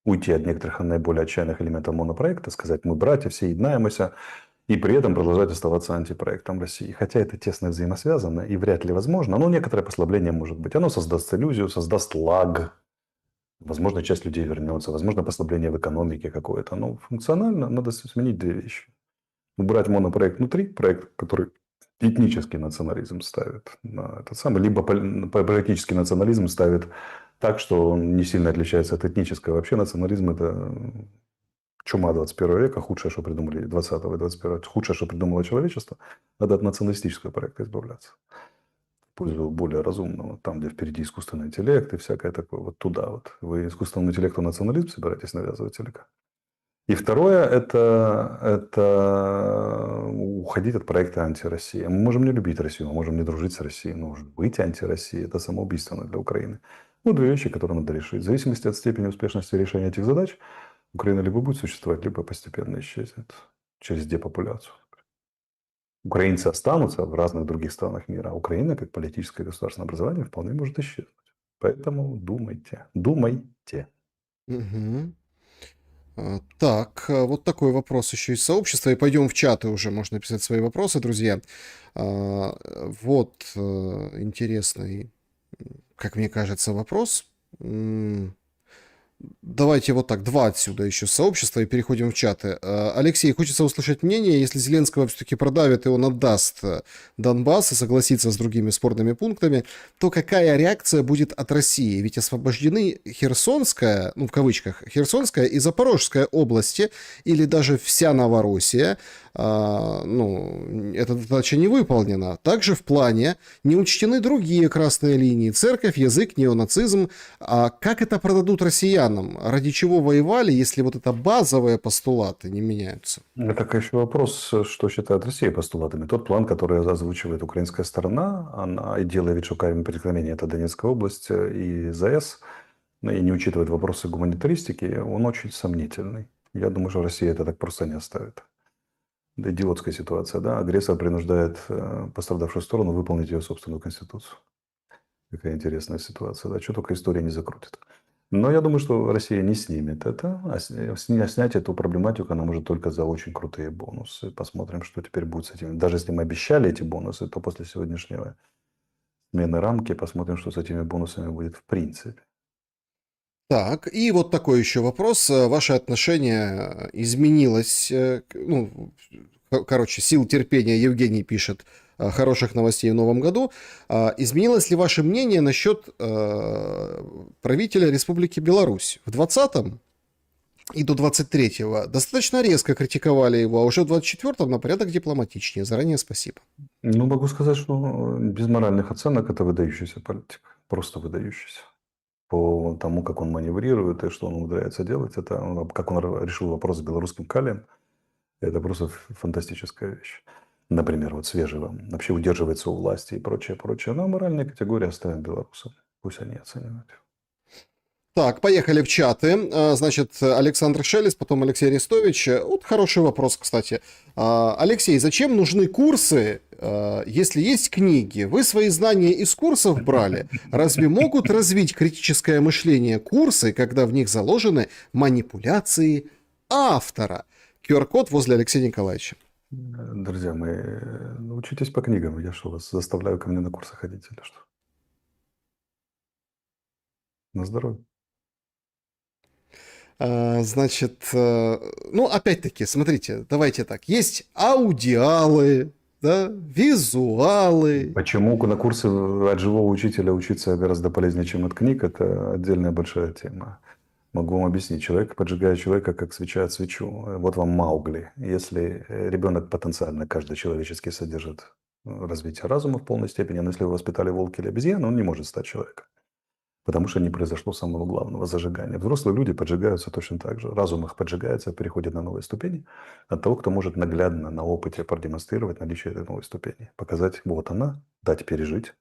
уйти от некоторых наиболее отчаянных элементов монопроекта, сказать, мы братья, все еднаемся, и при этом продолжать оставаться антипроектом России. Хотя это тесно взаимосвязано и вряд ли возможно, но некоторое послабление может быть. Оно создаст иллюзию, создаст лаг. Возможно, часть людей вернется, возможно, послабление в экономике какое-то. Но функционально надо сменить две вещи. Убрать монопроект внутри, проект, который этнический национализм ставит на этот самый, либо политический национализм ставит так, что он не сильно отличается от этнического. Вообще национализм – это чума 21 века, худшее, что придумали 20-го и 21-го, худшее, что придумало человечество. Надо от националистического проекта избавляться в пользу более разумного, там, где впереди искусственный интеллект и всякое такое, вот туда вот. Вы искусственному интеллекту национализм собираетесь навязывать или как? И второе – это уходить от проекта «Антироссия». Мы можем не любить Россию, мы можем не дружить с Россией, но быть антироссией – это самоубийственно для Украины. Вот две вещи, которые надо решить. В зависимости от степени успешности решения этих задач, Украина либо будет существовать, либо постепенно исчезнет через депопуляцию. Украинцы останутся в разных других странах мира, а Украина, как политическое государственное образование, вполне может исчезнуть. Поэтому думайте. Думайте. Мгм. Так, вот такой вопрос еще из сообщества. И пойдем в чаты уже, можно писать свои вопросы, друзья. Вот интересный, как мне кажется, вопрос. Давайте вот так, два отсюда еще сообщества и переходим в чаты. Алексей, хочется услышать мнение, если Зеленского все-таки продавит и он отдаст Донбасс и согласится с другими спорными пунктами, то какая реакция будет от России? Ведь освобождены Херсонская, ну в кавычках, Херсонская и Запорожская области, или даже вся Новороссия. Ну, эта задача не выполнена. Также в плане не учтены другие красные линии. Церковь, язык, неонацизм. А как это продадут россиянам? Ради чего воевали, если вот это базовые постулаты не меняются? Это еще вопрос, что считает Россия постулатами. Тот план, который озвучивает украинская сторона, она и делая вид, что камень преткновения – это Донецкая область и ЗАЭС, и не учитывает вопросы гуманитаристики, он очень сомнительный. Я думаю, что Россия это так просто не оставит. Да, идиотская ситуация, да? Агрессор принуждает пострадавшую сторону выполнить ее собственную конституцию. Какая интересная ситуация, да? Что только история не закрутит. Но я думаю, что Россия не снимет это, а снять эту проблематику она может только за очень крутые бонусы. Посмотрим, что теперь будет с этими. Даже если мы обещали эти бонусы, то после сегодняшнего смены рамки посмотрим, что с этими бонусами будет в принципе. Так, и вот такой еще вопрос. Ваше отношение изменилось? Ну, короче, сил терпения Евгений пишет. Хороших новостей в новом году. Изменилось ли ваше мнение насчет правителя Республики Беларусь? В 20-м и до 23-го достаточно резко критиковали его, а уже в 24-м на порядок дипломатичнее. Заранее спасибо. Ну, могу сказать, что без моральных оценок это выдающийся политик. Просто выдающийся. По тому, как он маневрирует и что он умудряется делать, это как он решил вопрос с белорусским калием, это просто фантастическая вещь. Например, вот свежего, вообще удерживается у власти и прочее, прочее. Но моральные категории оставим белорусам. Пусть они оценивают. Так, поехали в чаты. Значит, Александр Шелест, потом Алексей Арестович. Вот хороший вопрос, кстати. Алексей, зачем нужны курсы, если есть книги? Вы свои знания из курсов брали? Разве могут развить критическое мышление курсы, когда в них заложены манипуляции автора? QR-код возле Алексея Николаевича. Друзья мои, учитесь по книгам. Я что, вас заставляю ко мне на курсы ходить или что? На здоровье. Значит, ну, опять-таки, смотрите, давайте так. Есть аудиалы, да, визуалы. Почему на курсы от живого учителя учиться гораздо полезнее, чем от книг, это отдельная большая тема. Могу вам объяснить. Человек поджигает человека, как свеча от свечу. Вот вам Маугли. Если ребенок потенциально, каждый человеческий, содержит развитие разума в полной степени, но если его воспитали волки или обезьяны, он не может стать человеком. Потому что не произошло самого главного зажигания. Взрослые люди поджигаются точно так же. Разум их поджигается, переходит на новые ступени от того, кто может наглядно на опыте продемонстрировать наличие этой новой ступени. Показать, вот она, дать пережить.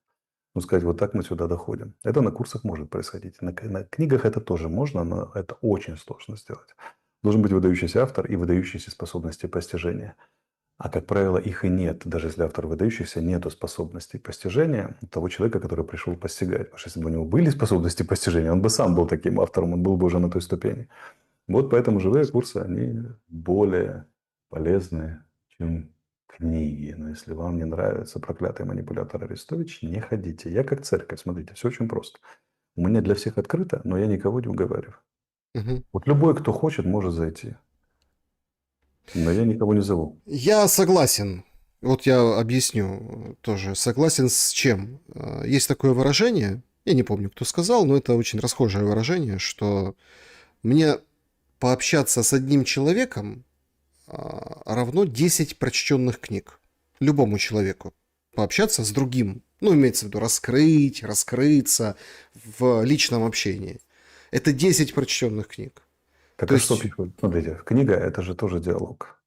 Ну, сказать, вот так мы сюда доходим. Это на курсах может происходить. На книгах это тоже можно, но это очень сложно сделать. Должен быть выдающийся автор и выдающиеся способности постижения. А, как правило, их и нет. Даже если автор выдающийся, нету способностей постижения того человека, который пришел постигать. Потому что если бы у него были способности постижения, он бы сам был таким автором, он был бы уже на той ступени. Вот поэтому живые курсы, они более полезны, чем книги. Но если вам не нравится проклятый манипулятор Арестович, не ходите. Я как церковь, смотрите, все очень просто. У меня для всех открыто, но я никого не уговариваю. Мгм. Вот любой, кто хочет, может зайти. Но я никого не зову. Я согласен. Вот я объясню тоже. Согласен с чем? Есть такое выражение, я не помню, кто сказал, но это очень расхожее выражение, что мне пообщаться с одним человеком равно 10 прочтенных книг. Любому человеку. Пообщаться с другим. Ну, имеется в виду раскрыть, раскрыться в личном общении. Это 10 прочтенных книг. Так То а что есть, пишут? Смотрите, книга – это же тоже диалог.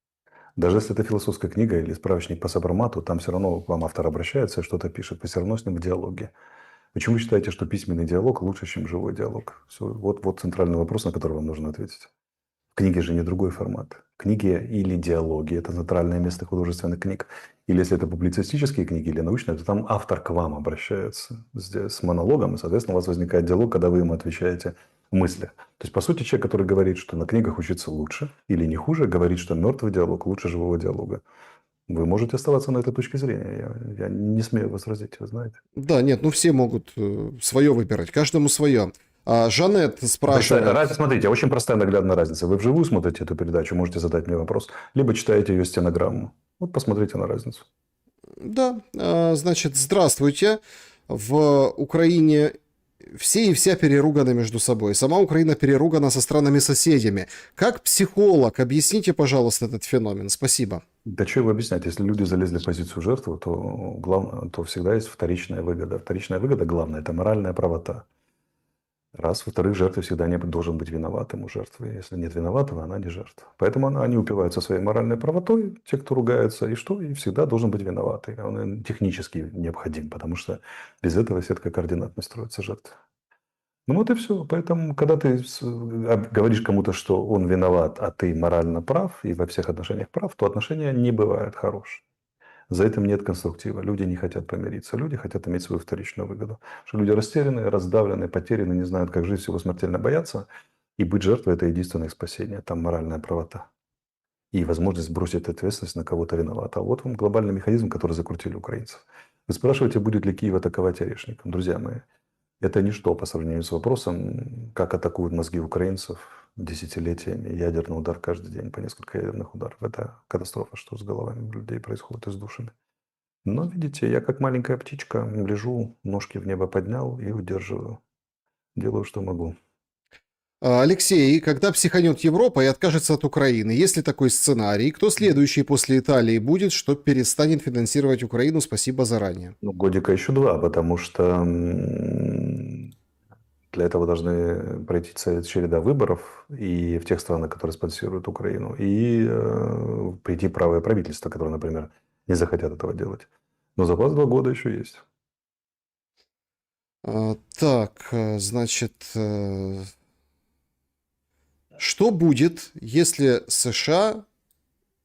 Даже если это философская книга или справочник по сопромату, там все равно к вам автор обращается и что-то пишет. Вы все равно с ним в диалоге. Почему вы считаете, что письменный диалог лучше, чем живой диалог? Все, вот центральный вопрос, на который вам нужно ответить. В книге же не другой формат. Книги или диалоги – это центральное место художественных книг. Или если это публицистические книги или научные, то там автор к вам обращается с монологом, и, соответственно, у вас возникает диалог, когда вы ему отвечаете в мыслях. То есть, по сути, человек, который говорит, что на книгах учиться лучше или не хуже, говорит, что мертвый диалог лучше живого диалога. Вы можете оставаться на этой точке зрения. Я не смею возразить, вы знаете. да, нет, ну все могут свое выбирать, каждому свое. Жанет спрашивает. Смотрите, очень простая наглядная разница. Вы вживую смотрите эту передачу, можете задать мне вопрос, либо читаете ее стенограмму. Вот посмотрите на разницу. Да, значит, здравствуйте. В Украине все и вся переруганы между собой. Сама Украина переругана со странами-соседями. Как психолог, объясните, пожалуйста, этот феномен. Спасибо. Да что его объяснять? Если люди залезли в позицию жертвы, то всегда есть вторичная выгода. Вторичная выгода, главное, это моральная правота. Раз. Во-вторых, жертва всегда не должен быть виноватым у жертвы. Если нет виноватого, она не жертва. Поэтому они упиваются своей моральной правотой, те, кто ругается, и что? И всегда должен быть виноватый. Он технически необходим, потому что без этого сетка координат не строится жертва. Ну вот и все. Поэтому, когда ты говоришь кому-то, что он виноват, а ты морально прав и во всех отношениях прав, то отношения не бывают хорошие. За этим нет конструктива. Люди не хотят помириться. Люди хотят иметь свою вторичную выгоду. Что люди растерянные, раздавленные, потерянные, не знают, как жить, всего смертельно боятся. И быть жертвой – это единственное спасение. Там моральная правота. И возможность сбросить ответственность на кого-то виновата. А вот вам глобальный механизм, который закрутили украинцев. Вы спрашиваете, будет ли Киев атаковать Орешником. Друзья мои, это ничто по сравнению с вопросом, как атакуют мозги украинцев десятилетиями. Ядерный удар каждый день, по несколько ядерных ударов. Это катастрофа, что с головами людей происходит и с душами. Но, видите, я как маленькая птичка лежу, ножки в небо поднял и удерживаю. Делаю, что могу. Алексей, когда психанет Европа и откажется от Украины, есть ли такой сценарий? Кто следующий после Италии будет, что перестанет финансировать Украину? Спасибо заранее. Ну, годика еще два, потому что для этого должны пройти череда выборов и в тех странах, которые спонсируют Украину, и прийти правое правительство, которое, например, не захотят этого делать. Но запас 2 года еще есть. Так, значит, что будет, если США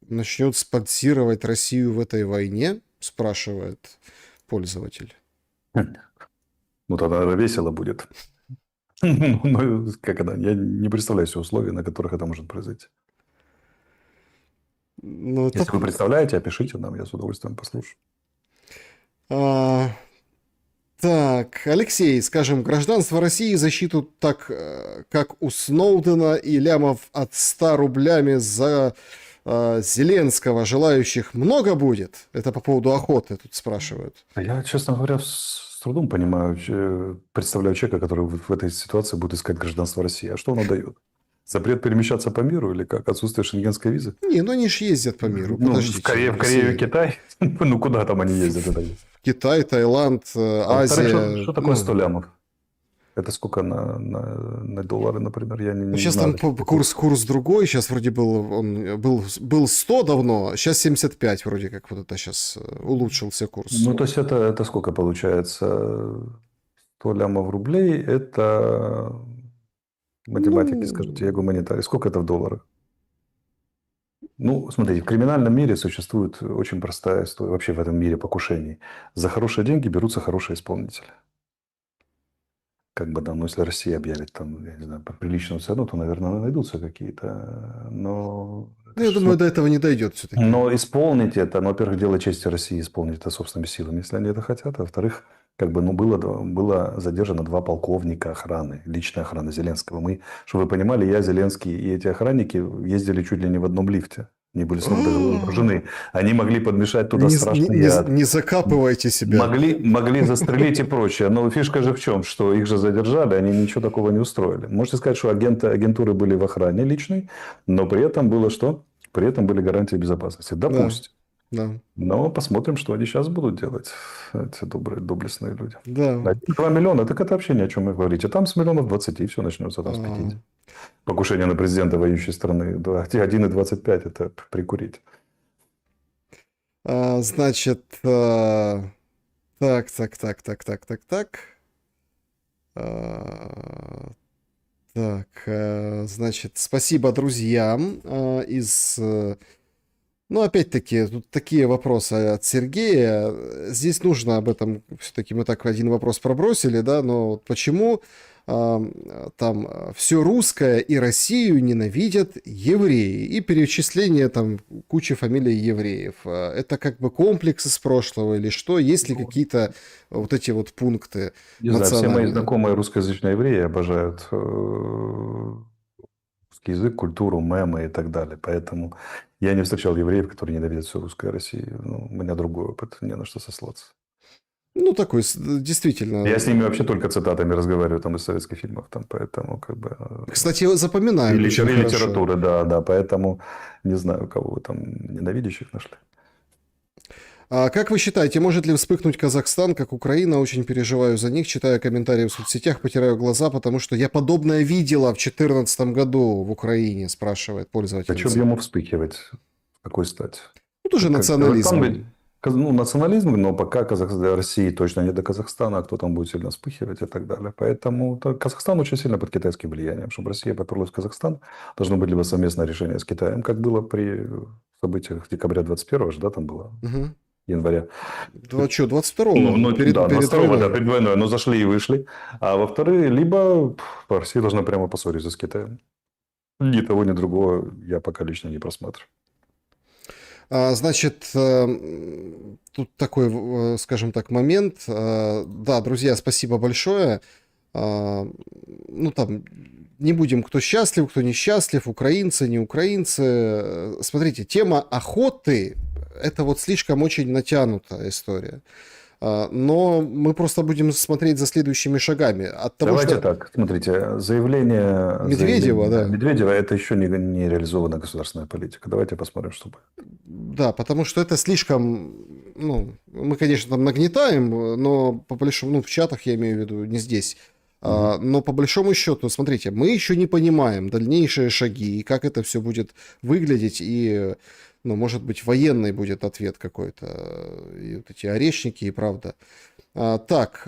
начнет спонсировать Россию в этой войне? Спрашивает пользователь. Ну, тогда весело будет. Ну, как это? Я не представляю себе условия, на которых это может произойти. Ну, Если вы представляете, опишите нам, я с удовольствием послушаю. Так, Алексей, скажем, гражданство России, защиту так, как у Сноудена и лямов от 100 рублями за Зеленского желающих много будет? Это по поводу охоты тут спрашивают. Я, честно говоря, с трудом понимаю, представляю человека, который в этой ситуации будет искать гражданство России. А что оно дает? Запрет перемещаться по миру или как? Отсутствие шенгенской визы? Не, ну они ж ездят по миру, Ну, в подождите. Корею и Китай? Ну, куда там они ездят? Китай, Таиланд, А во-вторых, Азия. что такое 100 лямов? Это сколько на доллары, например? Я Ну, не сейчас знаю. там курс другой. Сейчас вроде был 100 давно, сейчас 75 вроде как вот это сейчас улучшился курс. Ну, то есть, это сколько получается? 100 лямов рублей – это математики, скажите, я Ну, гуманитарий. Сколько это в долларах? Ну, смотрите, в криминальном мире существует очень простая история, вообще в этом мире покушений. За хорошие деньги берутся хорошие исполнители. Как бы, да, ну, если Россия объявит там, я не знаю, по приличную цену, то, наверное, найдутся какие-то. Но, это я ж, думаю, до этого не дойдет все-таки. но исполнить это, ну, во-первых, дело чести России исполнить это собственными силами, если они это хотят. А во-вторых, как бы, ну, было задержано 2 полковника охраны, личной охраны Зеленского. Мы, чтобы вы понимали, я, Зеленский и эти охранники ездили чуть ли не в одном лифте. Они были с ног до головы вооружены. Они могли подмешать туда страшный яд. Не закапывайте себя. Могли застрелить и прочее. Но фишка же в чем? Что их же задержали, они ничего такого не устроили. Можете сказать, что агентуры были в охране личной, но при этом было что? При этом были гарантии безопасности. Да, Допустим. да, Но посмотрим, что они сейчас будут делать, эти добрые, доблестные люди. да. 2 миллиона, так это вообще ни о чем вы говорите. Там с миллионов 20 все начнется, там с 50. Покушение на президента воюющей страны. 1,25 это прикурить. Значит, так. А, Так, значит, спасибо друзьям ну, опять-таки, тут такие вопросы от Сергея. Здесь нужно об этом, все-таки мы так один вопрос пробросили, да, но вот почему там все русское и Россию ненавидят евреи? И перечисление там кучи фамилий евреев. Это как бы комплекс из прошлого или что? Есть ли какие-то вот эти вот пункты Не знаю, все мои национальные? знакомые русскоязычные евреи обожают русский язык, культуру, мемы и так далее. Поэтому я не встречал евреев, которые ненавидят всю русскую Россию. Ну, у меня другой опыт, не на что сослаться. Ну, такой, действительно. Я с ними вообще только цитатами разговариваю там из советских фильмов, там, поэтому как бы... Кстати, запоминают И очень хорошо. литературы, да, поэтому не знаю, кого вы там ненавидящих нашли. А как вы считаете, может ли вспыхнуть Казахстан, как Украина? Очень переживаю за них, читаю комментарии в соцсетях, потираю глаза, потому что я подобное видела в 2014 году в Украине, спрашивает пользователь. Зачем ему вспыхивать? В какой стати? Ну, тоже национализм. Ну, национализм, но пока России точно не до Казахстана, а кто там будет сильно вспыхивать и так далее. Поэтому Казахстан очень сильно под китайским влиянием. Чтобы Россия поперлась в Казахстан, должно быть либо совместное решение с Китаем, как было при событиях декабря 21-го же, да, там было, Угу. января. Что, 22-го? Ну, перед 22-го, войной. да, перед войной, но зашли и вышли. А во-вторых, либо Россия должна прямо поссориться с Китаем. Ни того, ни другого я пока лично не просматриваю. Значит, тут такой, скажем так, момент. Да, друзья, спасибо большое. Ну, там, не будем, кто счастлив, кто несчастлив, украинцы, не украинцы. Смотрите, тема охоты – это вот слишком очень натянутая история. Но мы просто будем смотреть за следующими шагами. От того, Давайте что... так, смотрите, заявление Медведева, да. Медведева – это еще не реализованная государственная политика. Давайте посмотрим, что будет. Да, потому что это слишком, ну, мы, конечно, там нагнетаем, но по большому, ну, в чатах я имею в виду, не здесь. Но по большому счету, смотрите, мы еще не понимаем дальнейшие шаги, и как это все будет выглядеть, и, ну, может быть, военный будет ответ какой-то, и вот эти орешники, и правда. Так,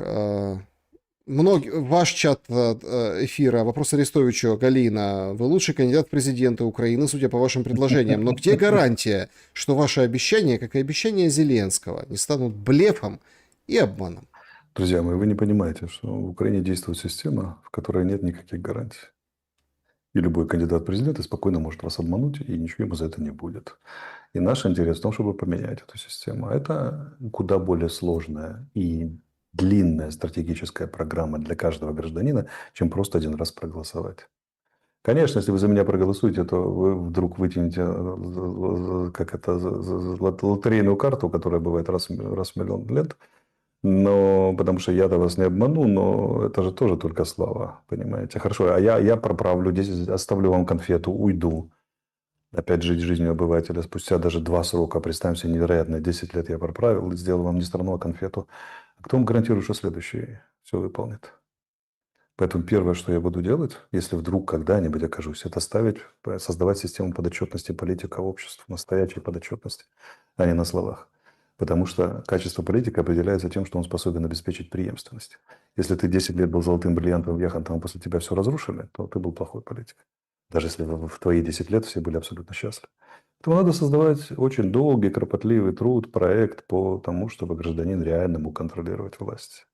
ваш чат эфира, вопрос Арестовичу, Галина, вы лучший кандидат в президенты Украины, судя по вашим предложениям, но где гарантия, что ваши обещания, как и обещания Зеленского, не станут блефом и обманом? Друзья мои, вы не понимаете, что в Украине действует система, в которой нет никаких гарантий. И любой кандидат в президенты спокойно может вас обмануть, и ничего ему за это не будет. И наш интерес в том, чтобы поменять эту систему. Это куда более сложная и длинная стратегическая программа для каждого гражданина, чем просто один раз проголосовать. Конечно, если вы за меня проголосуете, то вы вдруг вытянете, как это, лотерейную карту, которая бывает раз в миллион лет. Но потому что я-то вас не обману, но это же тоже только слова, понимаете? Хорошо, а я проправлю, 10, оставлю вам конфету, уйду. Опять жить жизнью обывателя. Спустя даже 2 срока, представим себе, невероятно, 10 лет я проправил и сделал вам не страну, а конфету. А кто вам гарантирует, что следующий все выполнит? Поэтому первое, что я буду делать, если вдруг когда-нибудь окажусь, это создавать систему подотчетности политика обществу, настоящей подотчетности, а не на словах. Потому что качество политика определяется тем, что он способен обеспечить преемственность. Если ты 10 лет был золотым бриллиантом яхонтом, а после тебя все разрушили, то ты был плохой политик. Даже если в твои 10 лет все были абсолютно счастливы. Поэтому надо создавать очень долгий, кропотливый труд, проект по тому, чтобы гражданин реально мог контролировать власть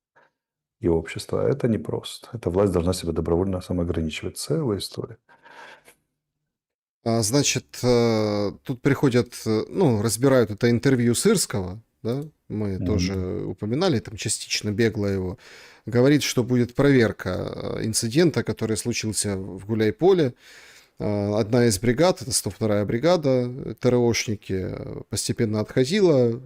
и общество. А это непросто. Эта власть должна себя добровольно самоограничивать. Целая история. Значит, тут приходят, ну, разбирают это интервью Сырского, да, мы тоже упоминали, там частично бегло его, говорит, что будет проверка инцидента, который случился в Гуляйполе. Одна из бригад, это 102-я бригада, ТРОшники, постепенно отходила.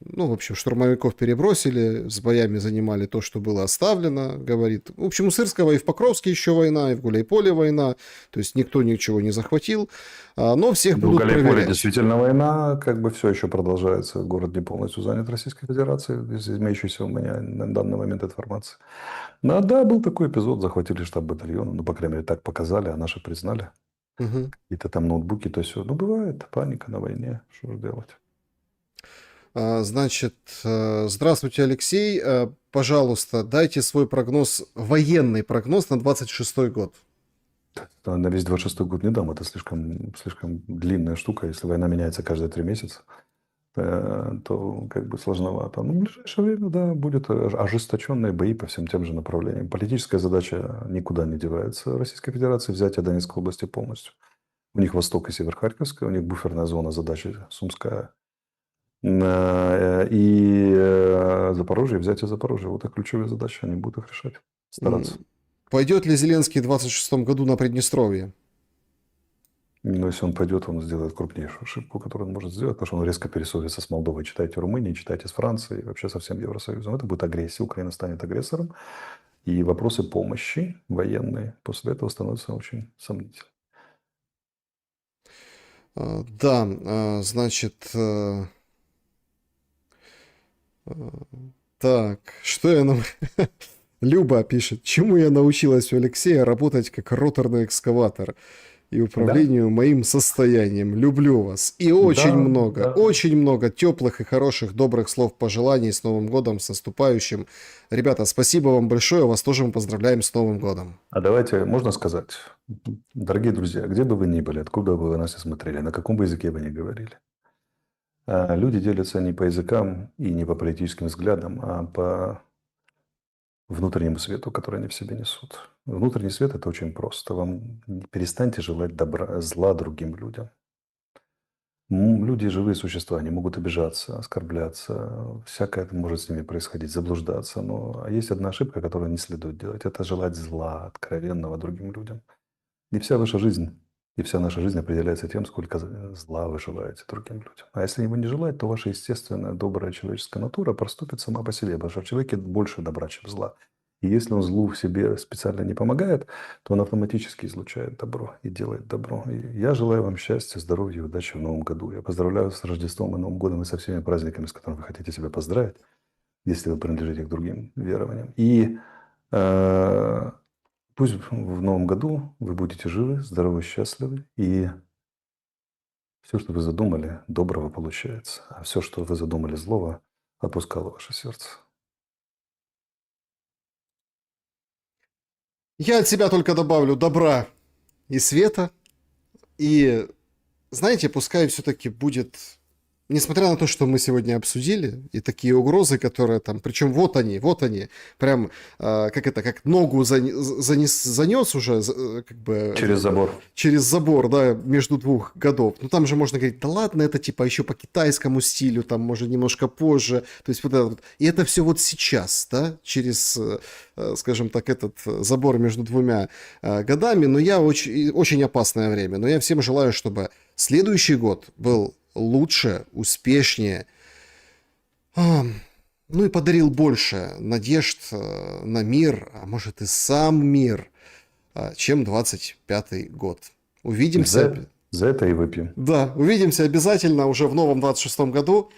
Ну, в общем, штурмовиков перебросили, с боями занимали то, что было оставлено, говорит. В общем, у Сырского и в Покровске еще война, и в Гуляйполе война. То есть никто ничего не захватил. Но всех Ну, в будут Галиполе проверять. действительно война, как бы все еще продолжается. Город не полностью занят Российской Федерацией, из имеющейся у меня на данный момент информации. Ну, да, был такой эпизод, захватили штаб батальона, ну, по крайней мере, так показали, а наши признали. Мгм. Какие-то там ноутбуки, то все. Ну, бывает, паника на войне, что же делать? Значит, здравствуйте, Алексей. Пожалуйста, дайте свой прогноз, военный прогноз на 26-й год. На весь 26-й год не дам, это слишком длинная штука. Если война меняется каждые 3 месяца, то как бы сложновато. Но в ближайшее время, да, будут ожесточенные бои по всем тем же направлениям. Политическая задача никуда не девается Российской Федерации, взятие Донецкой области полностью. У них Восток и Север Харьковская, у них буферная зона задачи Сумская. И Запорожье, взятие Запорожья. Вот их ключевые задачи, они будут их решать, стараться. Пойдет ли Зеленский в 26-м году на Приднестровье? Но если он пойдет, он сделает крупнейшую ошибку, которую он может сделать, потому что он резко пересорится с Молдовой. Читайте Румынии, читайте с Францией, и вообще со всем Евросоюзом. Это будет агрессия, Украина станет агрессором. И вопросы помощи военной после этого становятся очень сомнительными. Да, значит, так, что я нам... Люба пишет, чему я научилась у Алексея работать как роторный экскаватор и Да, управлению моим состоянием. Люблю вас. И да, да. очень много теплых и хороших, добрых слов пожеланий с Новым годом, с наступающим. Ребята, спасибо вам большое, вас тоже мы поздравляем с Новым годом. А давайте, можно сказать, дорогие друзья, где бы вы ни были, откуда бы вы нас и смотрели, на каком бы языке вы ни говорили, люди делятся не по языкам и не по политическим взглядам, а по внутреннему свету, который они в себе несут. Внутренний свет – это очень просто. Вам перестаньте желать зла другим людям. Люди – живые существа, они могут обижаться, оскорбляться, всякое может с ними происходить, заблуждаться. Но есть одна ошибка, которую не следует делать – это желать зла откровенного другим людям. И вся ваша жизнь, и вся наша жизнь определяется тем, сколько зла вы желаете другим людям. А если его не желать, то ваша естественная, добрая человеческая натура проступит сама по себе, потому что в человеке больше добра, чем зла. И если он злу в себе специально не помогает, то он автоматически излучает добро и делает добро. И я желаю вам счастья, здоровья и удачи в Новом году. Я поздравляю с Рождеством и Новым годом и со всеми праздниками, с которыми вы хотите себя поздравить, если вы принадлежите к другим верованиям. И пусть в Новом году вы будете живы, здоровы, счастливы, и все, что вы задумали, доброго получается, а все, что вы задумали злого, отпускало ваше сердце. Я от себя только добавлю добра и света. И, знаете, пускай все-таки будет несмотря на то, что мы сегодня обсудили, и такие угрозы, которые там, причем вот они, прям, как ногу занес уже, как бы... Через забор. Через забор, да, между двух годов. Ну, там же можно говорить, да ладно, это типа еще по китайскому стилю, там, может, немножко позже. То есть вот это вот. И это все вот сейчас, да, через, скажем так, этот забор между двумя годами. Но я очень опасное время. Но я всем желаю, чтобы следующий год был лучше, успешнее, ну и подарил больше надежд на мир, а может и сам мир, чем 25-й год. Увидимся. За это и выпьем. Да, увидимся обязательно уже в новом 26-м году.